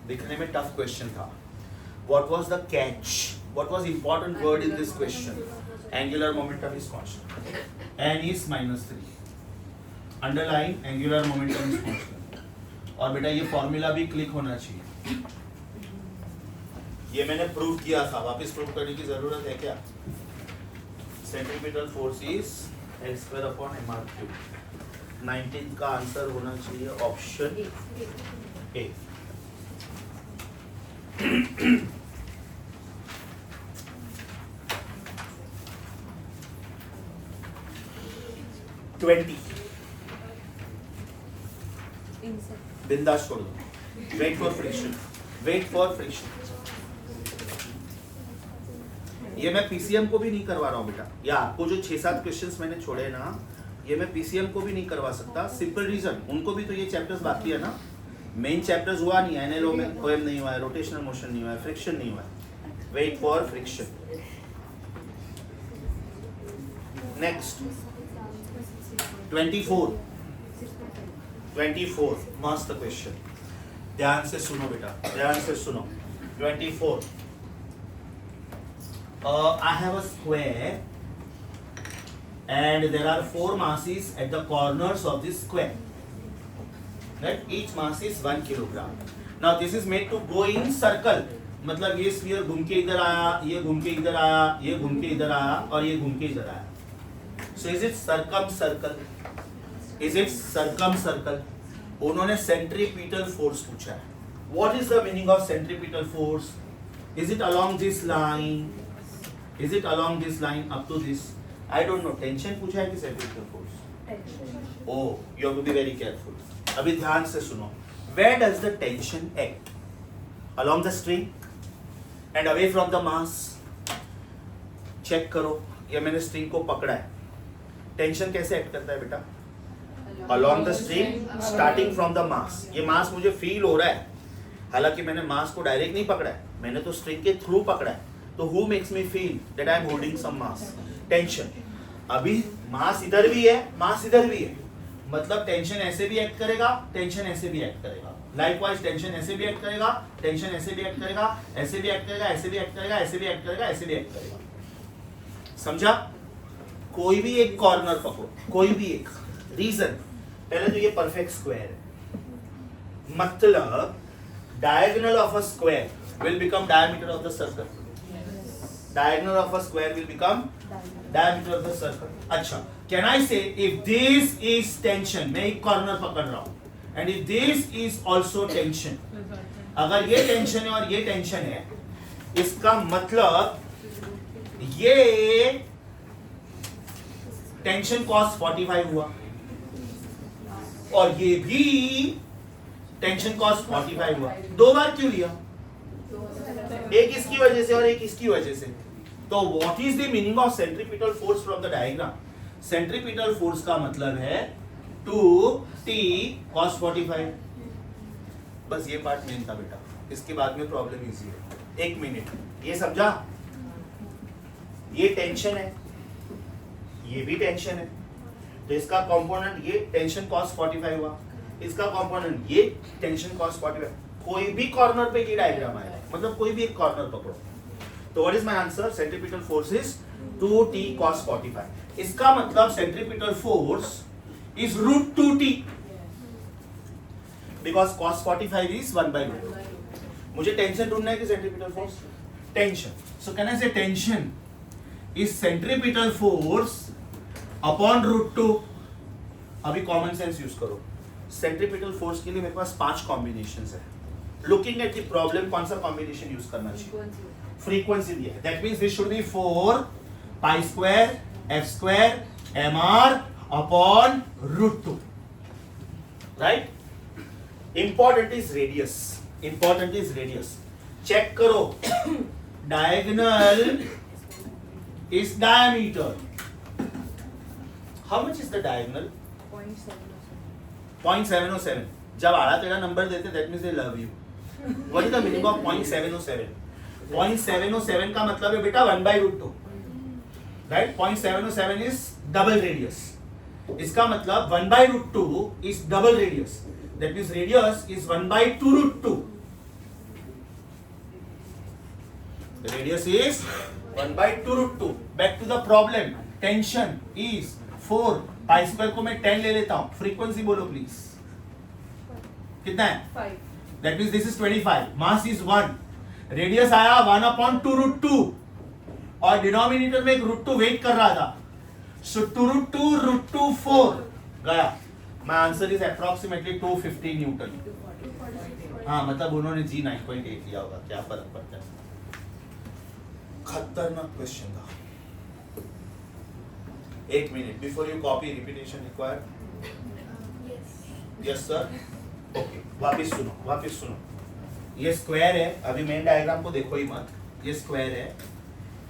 दिखने में टफ क्वेश्चन था. What was the catch? What was important word in this question? Angular momentum is constant. N is -3. Underline angular momentum is constant. और बेटा ये फॉर्मूला भी क्लिक होना चाहिए. ये मैंने प्रूव किया था, वापस प्रूव करने की जरूरत है क्या? Centripetal force is L²/mr³. 19 का आंसर होना चाहिए ऑप्शन ए. बिंदास छोड़ दो. Wait for friction. Wait for friction. ये मैं पीसीएम को भी नहीं करवा रहा हूँ बेटा. या आपको जो 6-7 क्वेश्चंस मैंने छोड़े ना, ये मैं पीसीएम को भी नहीं करवा सकता. सिंपल रीजन, उनको भी तो ये चैप्टर्स बाकी है ना. मेन चैप्टर्स हुआ नहीं, एनएलओ में ओएम नहीं हुआ है, रोटेशनल मोशन नहीं हुआ है, फ्रिक्शन नहीं हुआ है. Wait for friction. नेक्स्ट 24 मस्त क्वेश्चन. ध्यान से सुनो बेटा, ध्यान से सुनो. 24. I have a square and there are 4 masses at the corners of this square. Right? Each mass is 1 kilogram. Now this is made to go in circle. मतलब ये स्फीयर घूम के इधर आया, ये घूम के इधर आया, ये घूम के इधर आया और ये घूम के इधर आया. So is it circumcircle? Is it circumcircle? उन्होंने सेंट्रीपिटल फोर्स पूछा है. What is the meaning of centripetal force? Is it along this line? Is it along this line up to this? I don't know. Tension पूछा है कि centripetal force? Oh, you have to be very careful. अभी ध्यान से सुनो. Where does the tension act? Along the string and away from the mass. Check करो. ये मैंने स्ट्रिंग को पकड़ा है. टेंशन कैसे एक्ट करता है बेटा? Along the string, starting from the mass. ये मास मुझे फील हो रहा है, हालांकि मैंने मास को डायरेक्ट नहीं पकड़ा है, मैंने तो स्ट्रिंग के थ्रू पकड़ा है. तो who makes me feel that I am holding some mass? Tension. अभी मास इधर भी है, मास इधर भी है, मतलब टेंशन ऐसे भी एक्ट करेगा, टेंशन ऐसे भी एक्ट करेगा. लाइकवाइज टेंशन ऐसे भी एक्ट करेगा, टेंशन ऐसे भी एक्ट करेगा, ऐसे भी एक्ट करेगा, ऐसे भी एक्ट करेगा, ऐसे भी एक्ट करेगा, ऐसे भी एक्ट करेगा. समझा? कोई भी एक कॉर्नर पकड़ो, कोई भी एक. रीजन, पहले तो ये परफेक्ट स्क्वायर है, मतलब diagonal of a square will become diameter of the circle. Diagonal of a square will become diameter of the circle. अच्छा, कैन आई से इफ दिस इज टेंशन, मैं एक कॉर्नर पकड़ रहा हूं, and if this is also tension, अगर ये tension है और ये टेंशन है, इसका मतलब ये टेंशन कॉस 45 हुआ और ये भी टेंशन कॉस 45 हुआ. 2 बार क्यों लिया? एक इसकी वजह से और एक इसकी वजह से. तो what is the meaning of centripetal force from the diagram? Centripetal force का मतलब है 2t cos 45. बस ये पार्ट मेन था बेटा, इसके बाद में प्रॉब्लम इजी है. 1 मिनट, ये समझा? ये टेंशन है, ये भी टेंशन है, तो इसका कंपोनेंट ये टेंशन cos 45 हुआ, इसका कंपोनेंट ये टेंशन cos 45. कोई भी कॉर्नर पे ये डायग्राम आएगा, मतलब कोई भी एक कॉर्नर पकड़ो. तो what is my answer? Centripetal force is 2t cos 45. इसका मतलब centripetal force is √2t because cos 45 is 1/√2. मुझे टेंशन ढूंढना है कि centripetal force? Tension. So can I say tension is centripetal force upon √2. अभी कॉमन सेंस यूज करो. Centripetal force के लिए मेरे पास 5 कॉम्बिनेशंस है. लुकिंग एट द प्रॉब्लम, कौन सा कॉम्बिनेशन यूज करना चाहिए? फ्रीक्वेंसी दिया है, that means this should be 4 π² f² mr upon √2. Right? Important is radius. Important is radius. Check करो. Diagonal is diameter. How much is the diagonal? 0.707. जब आड़ा टेढ़ा नंबर देते, that means they love you. What is the meaning of 0.707? 0.707 का मतलब है बेटा 1/√2. Right? 0.707 is double radius. इसका मतलब 1/√2 is double radius. That means radius is 1/2√2. The radius is 1 by 2 root 2. Back to the problem. Tension is 4. Pi square को मैं 10 ले लेता हूँ. Frequency बोलो please. कितना है? 5. That means this is 25. Mass is 1. Radius आया 1 upon 2 root 2. और डिनोमिनेटर में एक root 2 वेट कर रहा था. So 2 root 2 root 2 4 गया. My answer is approximately 250 Newton. हाँ मतलब उन्होंने G 9.8 लिया होगा. क्या फर्क पड़ता है? खतरनाक क्वेश्चन था. 1 minute before you copy, repetition required. Yes. Yes sir. Okay. वापिस सुनो. ये स्क्वायर है. अभी मेन डायग्राम को देखो ही मत. ये स्क्वायर है.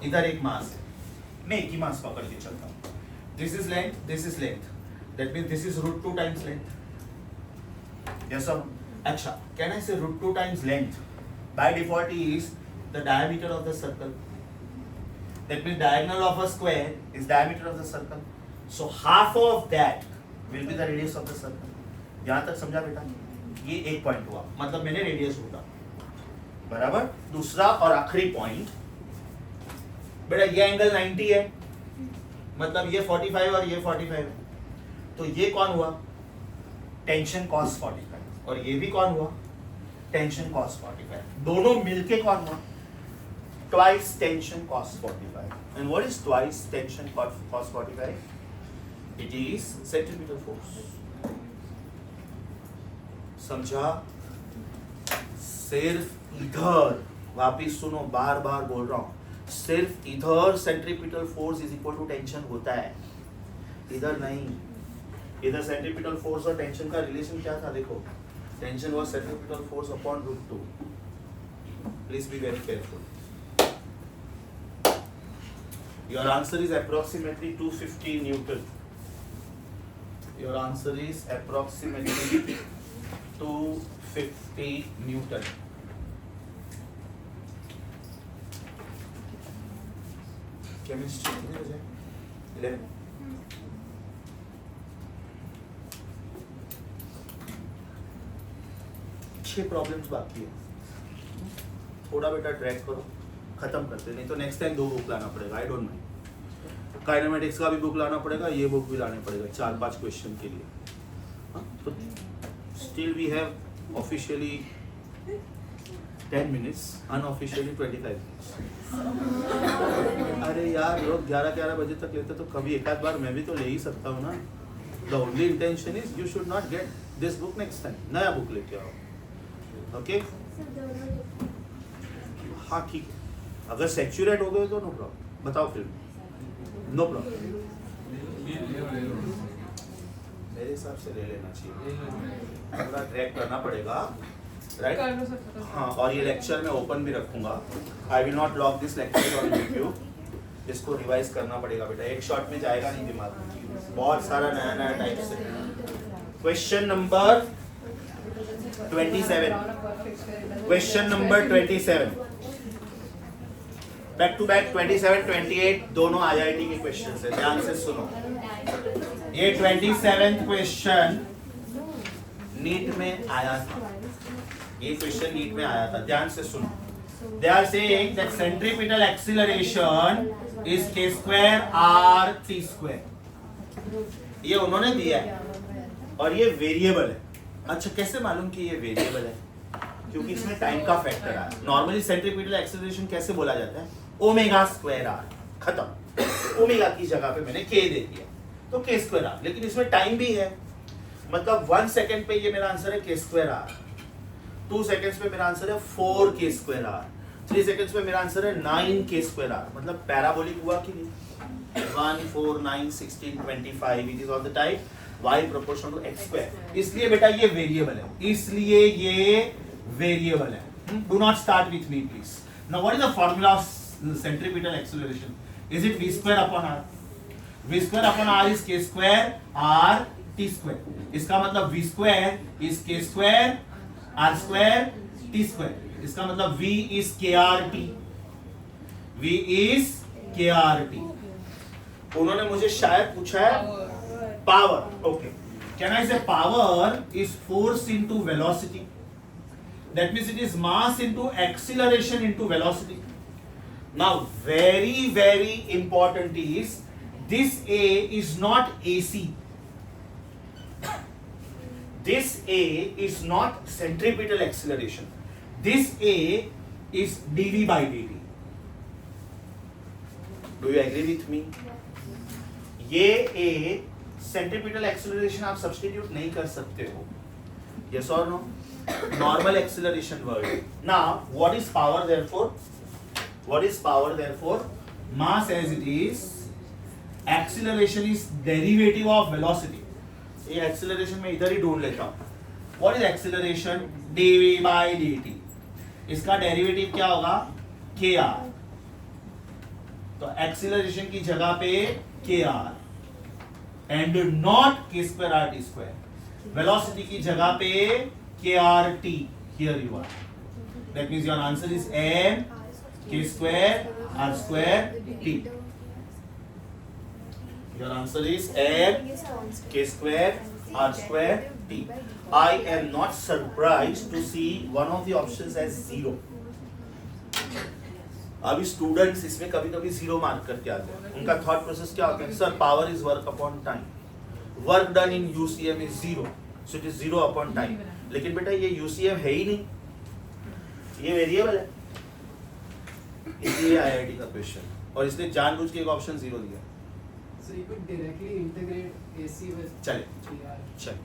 इधर एक मास है. मैं एक ही मास पकड़ के चलता हूँ. This is length. This is length. That means this is root 2 times length. Yes sir. अच्छा. Can I say root 2 times length? By default is the diameter of the circle. That means diagonal of a square is diameter of the circle. So half of that will be the radius of the circle. यहाँ तक समझा बेटा? ये एक point हुआ. मतलब मैंने radius ढूंढा. बराबर. दूसरा और आखिरी पॉइंट. बेटा ये एंगल 90 है. मतलब ये 45 और ये 45 है. तो ये कौन हुआ? Tension cos 45. और ये भी कौन हुआ? Tension cos 45. दोनों मिलके कौन हुआ? Twice tension cos 45. And what is twice tension cos 45? It is centripetal force. समझा? सिर्फ इधर, वापिस सुनो, बार बार बोल रहा हूँ, सिर्फ इधर centripetal force is equal to tension होता है. इधर नहीं. इधर सेंट्रीपिटल फोर्स और टेंशन का रिलेशन क्या था? देखो, tension was centripetal force upon root 2. Please be very careful. Your answer is approximately 250 Newton. Your answer is approximately 250 Newton. Chemistry कितने बजे? 11. छह प्रॉब्लम्स बाकी है. थोड़ा बेटा ट्रैक करो, खत्म करते. नहीं तो नेक्स्ट टाइम 2 बुक लाना पड़ेगा. I don't mind. काइनेमेटिक्स का भी बुक लाना पड़ेगा, ये बुक भी लाने पड़ेगा 4-5 क्वेश्चन के लिए. तो still we have officially 10 minutes, unofficially 25 minutes. अरे यार लोग 11 बजे तक लेते तो कभी एक आध बार मैं भी तो ले ही सकता हूँ ना. The only intention is you should not get this book next time. नया बुक लेके आओ. ओके हाँ ठीक है. अगर सेचुरेट हो गए तो नो प्रॉब्लम. बताओ फिर. No problem. मेरे हिसाब से ले लेना चाहिए. थोड़ा ट्रैक करना पड़ेगा. राइट. कर लो सर. हाँ. और ये लेक्चर मैं ओपन भी रखूंगा. आई will not lock this lecture on YouTube. इसको रिवाइज करना पड़ेगा बेटा. एक शॉट में जाएगा नहीं दिमाग में. बहुत सारा नया टाइप से. Question number 27. Question number 27. Back to back 27, 28 दोनों आईआईटी के क्वेश्चन है. ध्यान से सुनो. ये 27th क्वेश्चन नीट में आया था. ये क्वेश्चन नीट में आया था. ध्यान से सुनो. They are saying that centripetal acceleration is k square r t square. ये उन्होंने दिया है और ये वेरिएबल है. अच्छा कैसे मालूम कि ये वेरिएबल है? क्योंकि इसमें टाइम का फैक्टर है. नॉर्मली सेंट्रीपिटल एक्सेलरेशन कैसे बोला जाता है? Omega square r. खत्म. ओमेगा की जगह पे मैंने k दे दिया तो k स्क्वायर आर. लेकिन इसमें टाइम भी है. मतलब 1 सेकेंड पे ये मेरा आंसर है k स्क्वायर आर. 2 सेकेंड्स पे मेरा आंसर है 4k स्क्वायर आर. 3 सेकेंड्स पे मेरा आंसर है 9k स्क्वायर आर. मतलब पैराबोलिक हुआ कि नहीं? 1, 4, 9, 16, 25. It is of the type y proportional to x square. इसलिए बेटा ये वेरिएबल है. इसलिए ये वेरिएबल है. Do not start with me please. Now what is the formula of centripetal acceleration? Is it v square upon r? v square upon r is k square r t square. इसका मतलब v square is k square r square t square. इसका मतलब v is krt. v is krt. उन्होंने मुझे शायद पूछा है power. Okay. Can I से power is force into velocity. That means it is mass into acceleration into velocity. Now very important is this A is not AC. This A is not centripetal acceleration. This A is dV by dt. Do you agree with me? ये A centripetal acceleration आप substitute नहीं कर सकते हो. Yes or no? Normal acceleration word. Now, what is power therefore? What is power therefore? Mass as it is. Acceleration is derivative of velocity. ये acceleration मैं इधर ही ढूंढ लेता हूँ. What is acceleration? dv by dt. इसका derivative क्या होगा? kr. तो acceleration की जगह पे kr and not k square rt square. Velocity की जगह पे krt. Here you are. That means your answer is m k square r square t. Your answer is m k square r square t. I am not surprised to see one of the options as 0. अभी students इसमें कभी कभी 0 mark करके आते हैं. उनका thought process क्या होता है? Sir power is work upon time. Work done in UCM is 0, so it is 0 upon time. लेकिन बेटा ये यूसीएम है ही नहीं, ये वेरिएबल है. इसलिए आईआईटी का क्वेश्चन, और इसने जानबूझ के एक ऑप्शन 0 दिया. So you could directly integrate AC with चले KR. चल,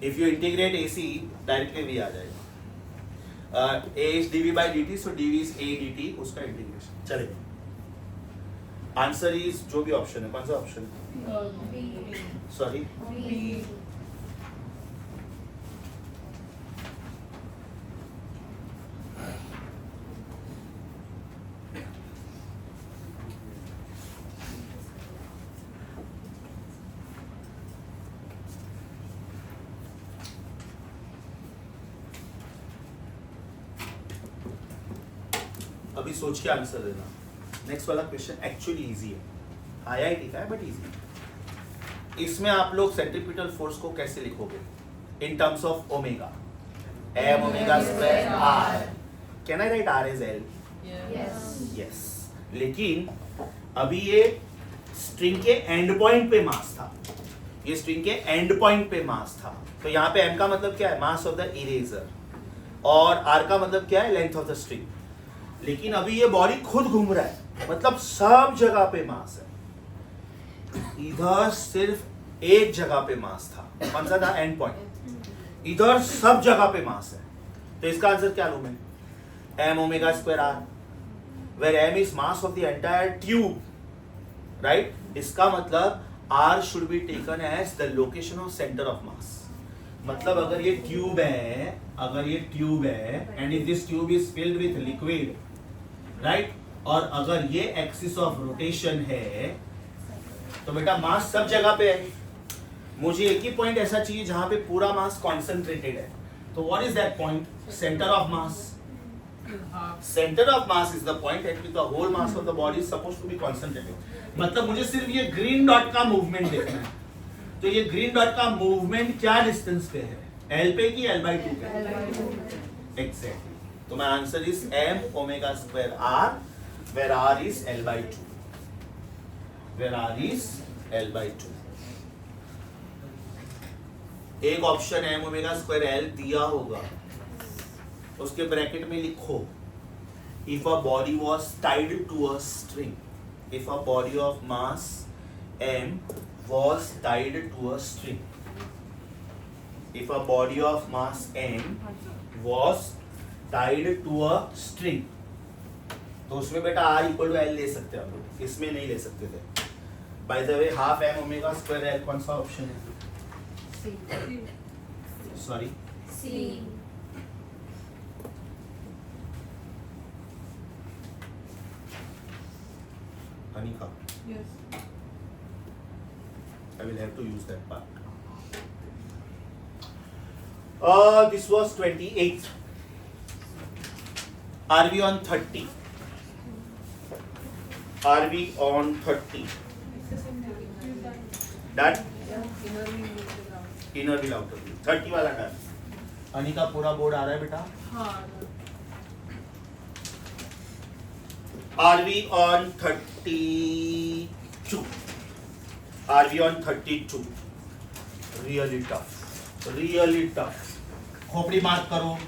if you integrate AC directly भी आ जाएगा. A is dv by dt, so dv is a dt, उसका इंटीग्रेशन चलेगा. आंसर इज जो भी ऑप्शन है. कौन सा ऑप्शन? सॉरी, अभी सोच के आंसर देना. नेक्स्ट वाला क्वेश्चन एक्चुअली इजी है, आईआईटी का है बट इजी. इसमें आप लोग सेंट्रीपिटल फोर्स को कैसे लिखोगे? In terms of omega. m omega square r. Can I write r as l? Yes. लेकिन अभी ये स्ट्रिंग के एंड पॉइंट पे मास था. ये स्ट्रिंग के एंड पॉइंट पे मास था. तो यहाँ पे m का मतलब क्या है? मास ऑफ द इरेजर. और r का मतलब क्या है? Length of the string. लेकिन अभी ये बॉडी खुद घूम रहा है, मतलब सब जगह पे मास है. इधर सिर्फ एक जगह पे मास था. कौन सा था? And point. इधर सब जगह पे मास है. तो इसका आंसर क्या लूं मैं? m omega square r, where m is mass of the entire tube, right? इसका मतलब r should be taken as the location of centre of mass. मतलब अगर ये ट्यूब है, and if this tube is filled with liquid, right, और अगर ये axis of rotation है, तो बेटा मास सब जगह पे है. मुझे एक ही पॉइंट ऐसा चाहिए जहां पे पूरा मास कॉन्सेंट्रेटेड है. तो what is that point? Centre of mass. Centre of mass is the point at which the whole mass of the body is supposed to be concentrated. मतलब मुझे सिर्फ ये ग्रीन डॉट का मूवमेंट देखना है. तो ये ग्रीन डॉट का मूवमेंट क्या डिस्टेंस पे है? L पे की L/2 पे? एग्जैक्टली. तो my answer is m omega square r, where r is L/2. Where r is L/2. एक option m omega square l दिया होगा, उसके ब्रैकेट में लिखो if a body was tied to a string. If a body of mass m was tied to a string. If a body of mass m was tied to a string, तो उसमें बेटा r equal to l ले सकते हैं हम लोग, इसमें नहीं ले सकते थे. By the way half m omega square l कौन सा ऑप्शन है? Sorry, C. Anika, Yes. I will have to use that part. This was 28th. Are we on 30? Are we on 30? Done? Inner wheel, outer wheel. 30 वाला done. Anika पूरा board आ रहा है बेटा? हाँ. Are we on 32? Are we on 32? Really tough. Really tough. खोपड़ी mark करो.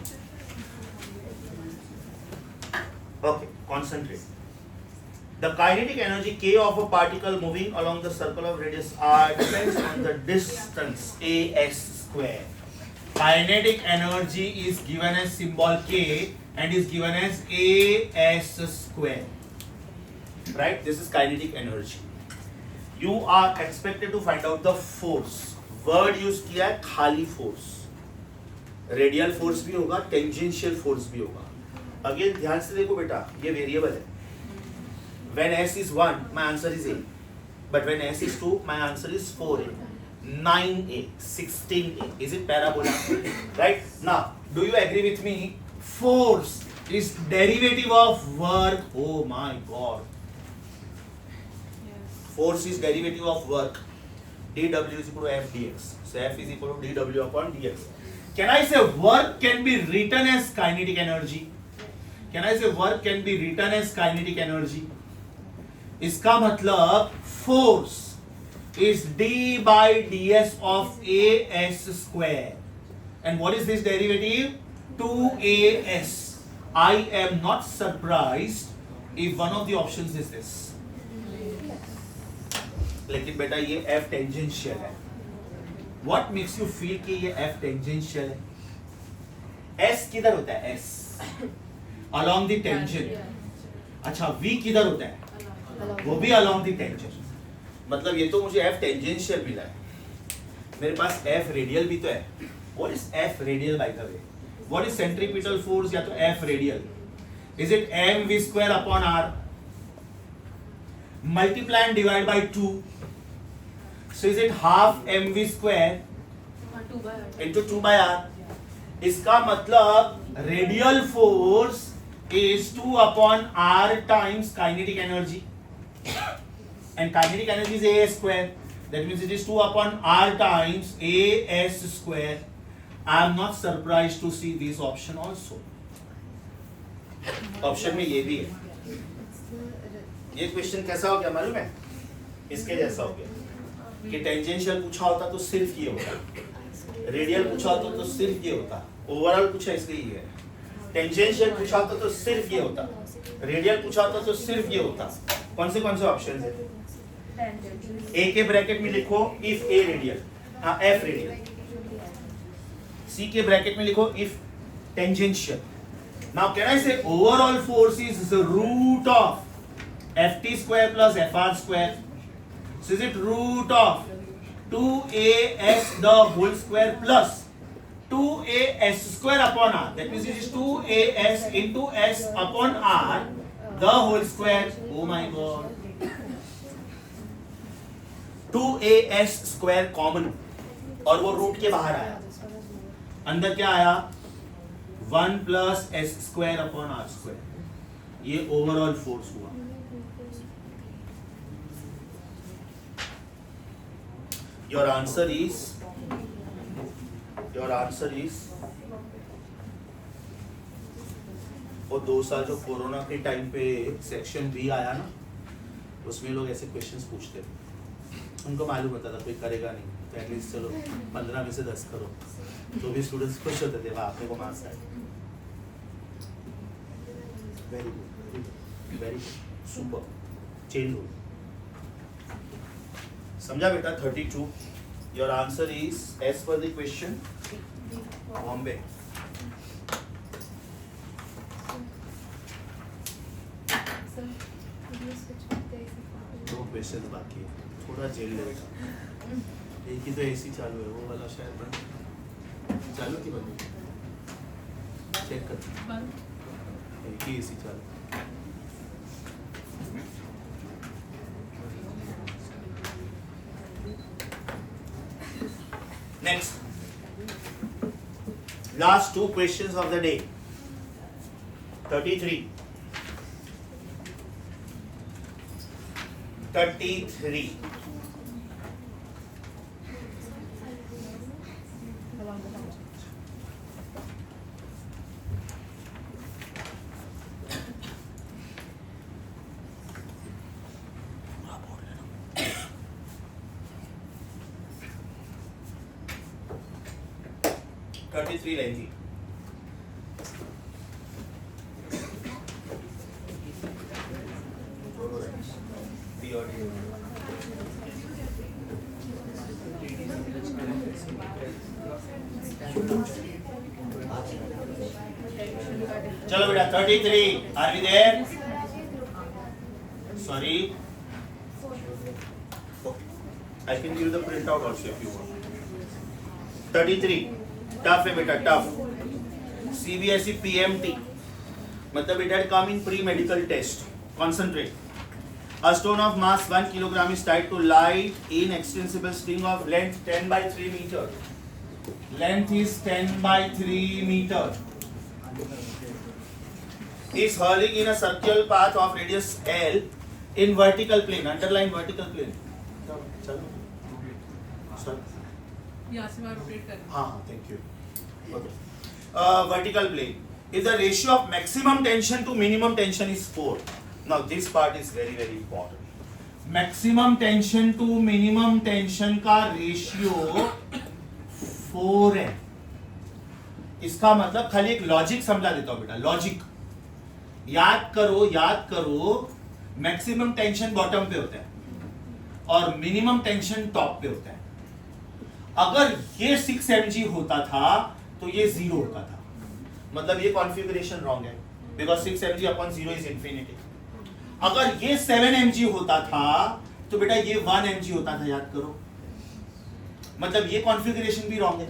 Okay, concentrate. The kinetic energy K of a particle moving along the circle of radius R depends on the distance as square. Kinetic energy is given as symbol K and is given as as square. Right? This is kinetic energy. You are expected to find out the force. Word use किया है खाली force. Radial force भी होगा, tangential force भी होगा. Again ध्यान से देखो बेटा, ये variable है. When S is 1, my answer is A. But when S is 2, my answer is 4A, 9A, 16A. Is it parabola? Right? Now, do you agree with me? Force is derivative of work. Oh my God. Yes. Force is derivative of work. dW is equal to F dx. So F is equal to dW upon dx. Can I say work can be written as kinetic energy? Can I say work can be written as kinetic energy? इसका मतलब force is d by ds of as square. And what is this derivative? 2as. I am not surprised if one of the options is this. लेकिन बेटा ये F tangential है. What makes you feel कि ये F tangential है? S किधर होता है? S along the tangent. अच्छा V किधर होता है? वो भी along the tangent. मतलब ये तो मुझे F tangential मिला है. मेरे पास F radial भी तो है. What is F radial by the way? What is centripetal force या तो F radial? Is it mv square upon r? Multiply and divide by 2. So is it half mv square into 2 by r? इसका मतलब radial force is 2 upon r times kinetic energy. And kinetic energy is a square. That means it is 2 upon r times as square. I am not surprised to see this option also. Option में ये भी है. ये question कैसा हो गया मालूम है? इसके जैसा हो गया कि टेंजेंशियल पूछा होता तो सिर्फ ये होता, रेडियल पूछा होता तो सिर्फ ये होता, ओवरऑल पूछा इसलिए ये है. टेंजेंशियल पूछा होता तो सिर्फ ये होता, रेडियल पूछा होता तो सिर्फ ये होता. कौन से ऑप्शन है? ए के ब्रैकेट में लिखो इफ ए रेडियल, हाँ एफ रेडियल. सी के ब्रैकेट में लिखो if tangential. Now can I say overall force is the root of ft square plus fr square. So is it root of 2as the whole square plus 2as square upon r? That means it is 2as into s upon r the whole square. Oh my God. 2as square common और वो root के बाहर आया. अंदर क्या आया? 1 plus s square upon r square. ये overall force हुआ. Your answer is वो 2 साल जो कोरोना के टाइम पे सेक्शन बी आया ना, उसमें लोग ऐसे क्वेश्चंस पूछते थे. उनको मालूम होता था कोई करेगा नहीं, तो एटलीस्ट चलो 15 में से 10 करो, तो भी स्टूडेंट्स खुश होते थे, वाह आपने को मार्क्स आए. Very good, very good, super. Change हो. समझा बेटा? 32. Your answer is as per the question Bombay. दो क्वेश्चन बाकी है, थोड़ा जेल लेगा. एक ही तो एसी चालू है, वो वाला शायद बंद. चालू की बंद? चेक कर. एक ही एसी चालू. Next, last 2 questions of the day. 33. 33. 33 लेंगी। चलो बेटा 33 are we there? Sorry, I can give you the printout also if you want. 33 tough है बेटा, टफ। CBSE PMT मतलब it had come in pre-medical test. Concentrate. A stone of mass 1 kilogram is tied to light in extensible string of length 10 by 3 meter. Length is 10 by 3 meter. Is hurling in a circular path of radius L in vertical plane. Underline vertical plane. चलो यहाँ से मैं rotate कर हाँ thank you. Vertical plane if the ratio of maximum tension to minimum tension is 4. Now this part is very very important. Maximum tension to minimum tension का ratio 4 है। इसका मतलब खाली एक लॉजिक समझा देता हूँ बेटा, लॉजिक याद करो मैक्सिमम टेंशन बॉटम पे होता है और मिनिमम टेंशन टॉप पे होता है। अगर ये 6 mg होता था तो ये 0 होता था, मतलब ये कॉन्फ़िगरेशन रॉन्ग है because 6 mg upon 0 is infinity. अगर ये 7 mg होता था तो बेटा ये 1 mg होता था, याद करो, मतलब ये कॉन्फ़िगरेशन भी रॉन्ग है।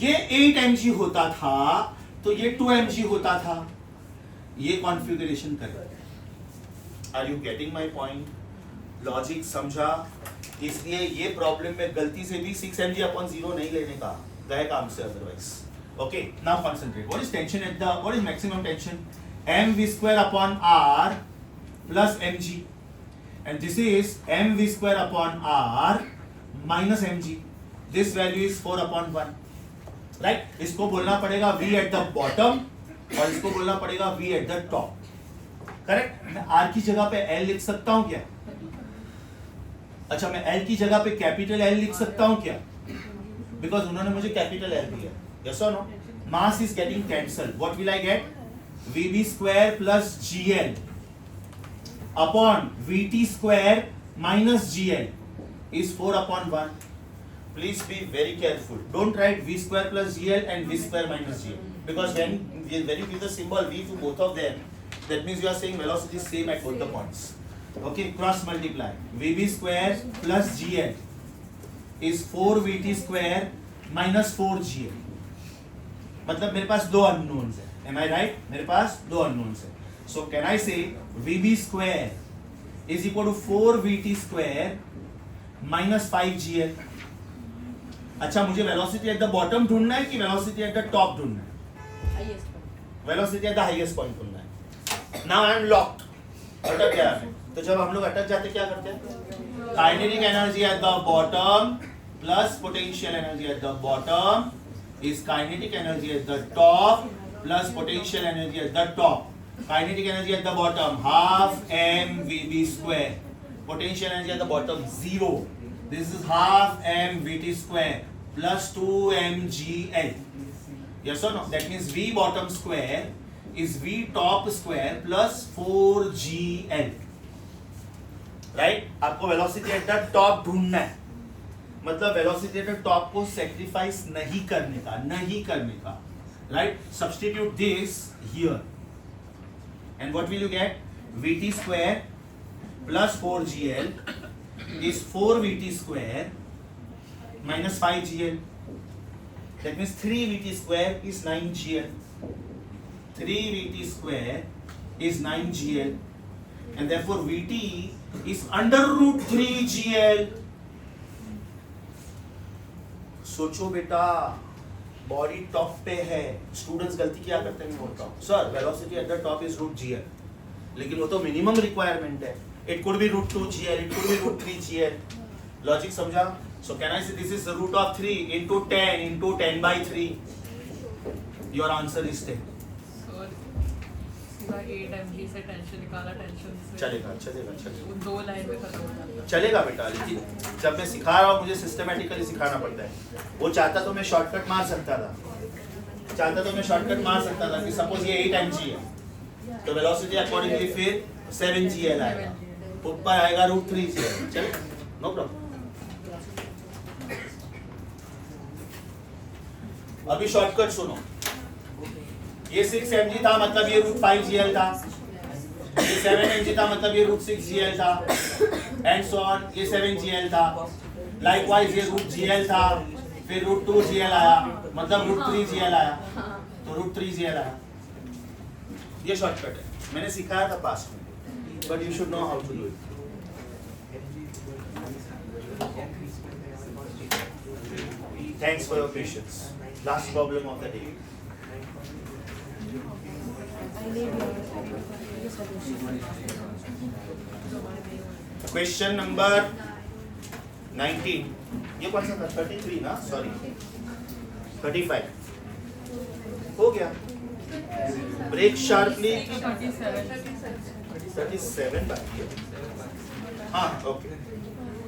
ये 8 mg होता था तो ये 2 mg होता था, ये configuration correct. Are you getting my point? Logic समझा? इसलिए ये प्रॉब्लम में गलती से भी 6 mg अपॉन 0 नहीं लेने का, गए काम से otherwise. Okay, now concentrate. What is tension at the, what is maximum tension? mv square upon r plus mg and this is mv square upon r minus mg। This value is 4 upon 1, right? इसको बोलना पड़ेगा v eight the bottom और इसको बोलना पड़ेगा v eight the top, correct? मैं r की जगह पे l लिख सकता हूं क्या? अच्छा, मैं L की जगह पे कैपिटल L लिख सकता हूं क्या? बिकॉज उन्होंने मुझे कैपिटल L दिया। यस और no? Mass is getting cancel. What will I get? VB square plus GL upon VT square minus GL is 4 upon 1। Please be very careful, don't write V square plus GL and V square minus GL because when you give the symbol V to both of them, that means you are saying velocity is same at both the points. Okay, cross multiply. VB square plus GL is 4VT square minus 4GL. मतलब मेरे पास दो unknowns है। Am I right? मेरे पास दो unknowns है। So can I say VB square is equal to 4VT square minus 5GL? अच्छा, मुझे velocity at the bottom ढूंढना है कि velocity at the top ढूंढना है? Velocity at the highest point ढूंढना है। Now I am locked. अटक गया है। तो जब हम लोग अटक जाते क्या करते हैं? Kinetic energy at the bottom plus potential energy at the bottom is kinetic energy at the top plus potential energy at the top. Kinetic energy at the bottom half mvb square, potential energy at the bottom 0, this is half mvt square plus 2 mgl। Yes और no? That means v bottom square is v top square plus 4gl, राइट? आपको velocity at the top ढूंढना है, मतलब velocity at the top को sacrifice नहीं करने का, right? Substitute this here and what will you get? vt square plus 4gl is 4vt square minus 5gl, that means 3vt square is 9gl. 3vt square is 9gl and therefore vt is under root 3gl. सोचो बेटा, body top पे है। Students गलती क्या करते हैं, मैं बोलता हूँ sir velocity at the top is root GL, लेकिन वो तो मिनिमम रिक्वायरमेंट है। It could be root 2gl, it could be root 3gl। Logic समझा? So can I say this is root of 3 into 10 into 10 by 3? Your answer is 10। 8 mg से tension निकाला, tension से चलेगा वो 2 लाइन में खत्म हो जाता है। चलेगा बेटा, लेकिन जब मैं सिखा रहा हूँ मुझे सिस्टमेटिकली सिखाना पड़ता है। वो चाहता तो मैं शॉर्टकट मार सकता था, चाहता तो मैं शॉर्टकट मार सकता था कि सपोज ये 8 mg है, तो वेलोसिटी अकॉर्डिंगली फिर 7 gl आएगा, ऊपर आएगा √3 gl। चलो, नो प्रॉब्लम। अभी शॉर्टकट सुनो, ये 6 mg था मतलब ये √5 gl था, ये 7 mg था मतलब ये √6 gl था, एंड सो ऑन। ये 7 gl था, लाइकवाइज ये √gl था, फिर √2 gl आया, मतलब √3 gl आया, तो √3 gl आया। ये शॉर्टकट है, मैंने सिखाया था पास्ट में, but you should know how to do it. Thanks for your patience. Last problem of the day. Question number 19, ये कौन सा था? 33 ना, सॉरी 35 हो गया। ब्रेक शार्पली 37 बाकी है। हाँ ओके,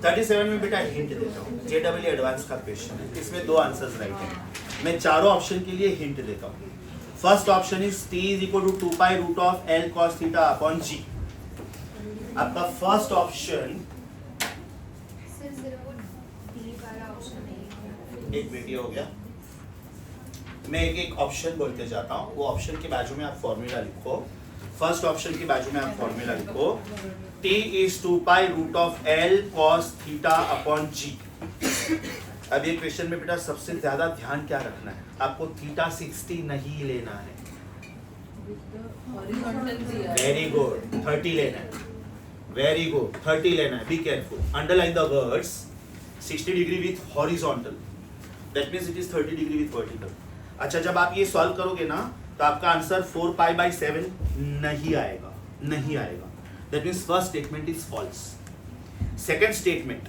37 में बेटा हिंट देता हूँ, JEE एडवांस का क्वेश्चन है, इसमें 2 आंसर्स राइट हैं। मैं चारों ऑप्शन के लिए हिंट देता हूँ। First option is t is equal to 2 pi root of L cos theta upon g। आपका फर्स्ट ऑप्शन, सिर्फ जरा वो डी वाला ऑप्शन नहीं है। एक वीडियो हो गया, मैं एक एक ऑप्शन बोलते जाता हूँ, वो ऑप्शन के बाजू में आप फॉर्मूला लिखो। फर्स्ट ऑप्शन के बाजू में आप फॉर्मूला लिखो, t is 2 pi root of L cos theta upon g। अब ये क्वेश्चन में बेटा सबसे ज्यादा ध्यान क्या रखना है, आपको थीटा 60 नहीं लेना है, वेरी गुड 30 लेना है, वेरी गुड 30 लेना है। Be careful, underline the words 60 degree with horizontal, that means it is 30 degree with vertical. अच्छा, जब आप ये सॉल्व करोगे ना तो आपका आंसर 4 pi by 7 नहीं आएगा, नहीं आएगा। That means first statement is false. Second statement,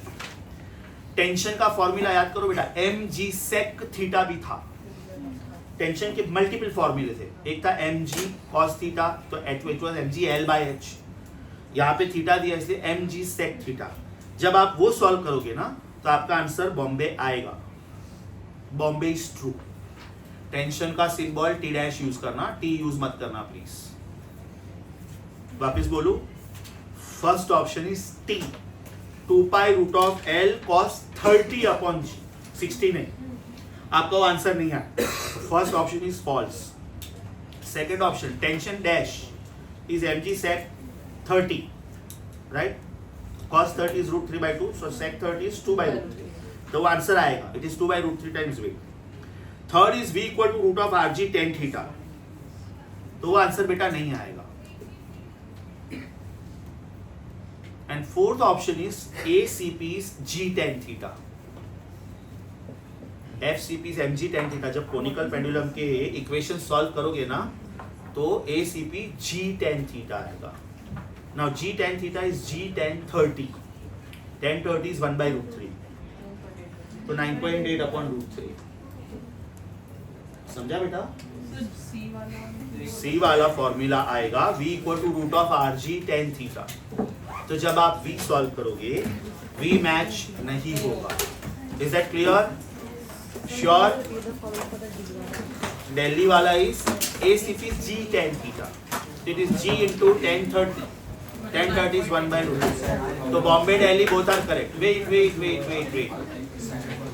tension का फॉर्मूला याद करो बेटा, mg sec थीटा भी था। टेंशन के मल्टीपल फॉर्मूले थे, एक था mg cos थीटा, तो which was mg L by h, यहाँ पे थीटा दिया इसलिए mg sec थीटा। जब आप वो सॉल्व करोगे ना तो आपका आंसर बॉम्बे आएगा, बॉम्बे इज ट्रू। टेंशन का सिंबल t डैश यूज करना, t यूज मत करना प्लीज। वापस बोलू, first option is t 2 pi root of L cos 30 upon g, 60 नहीं, आपका वो आंसर नहीं है। First option is false. Second option, tension dash is mg sec 30, right? cos 30 is √3/2, so sec 30 is 2/√3, तो वो आंसर आएगा, it is 2/√3 times v। Third is v equal to root of rg tan थीटा, तो वो answer बेटा नहीं आएगा। And fourth option is ACP is g tan theta, FCP is mg tan theta. जब कोनिकल पेंडुलम के equation solve करोगे ना तो ACP g tan थीटा आएगा। Now g tan theta is g tan 30, tan 30 is 1/√3, तो 9.8 upon √3। समझा बेटा? C वाला फॉर्मूला आएगा v equal to root of rg tan थीटा। तो जब आप v सॉल्व करोगे v मैच नहीं होगा। Is that clear? Sure? Delhi वाला इज ACP g tan थीटा, it is g into tan 30, tan 30 is 1/√3, तो Bombay Delhi both are correct. Wait,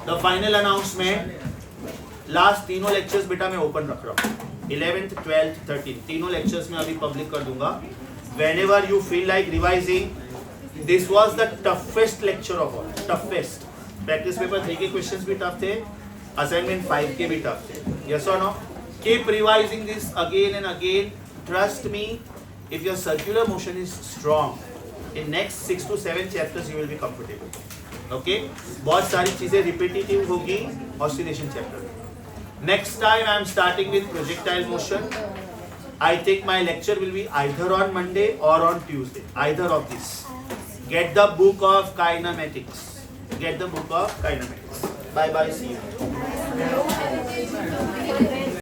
the final announcement. Last तीनों लेक्चर्स बेटा मैं ओपन रख रहा हूँ, 11th 12th 13th तीनों लेक्चर्स में अभी पब्लिक कर दूंगा। Whenever you feel like revising, this was the toughest lecture of all, toughest। Practice paper 3 के क्वेश्चंस भी टफ थे, असाइनमेंट 5 के भी टफ थे। Yes or no? Keep revising this again and again. Trust me, if your circular motion is strong, in next 6 to 7 chapters you will be comfortable. Okay? बहुत सारी चीजें repetitive होगी oscillation chapter. Next time I am starting with projectile motion. I think my lecture will be either on Monday or on Tuesday. Either of these. Get the book of kinematics. Get the book of kinematics. Bye bye. See you.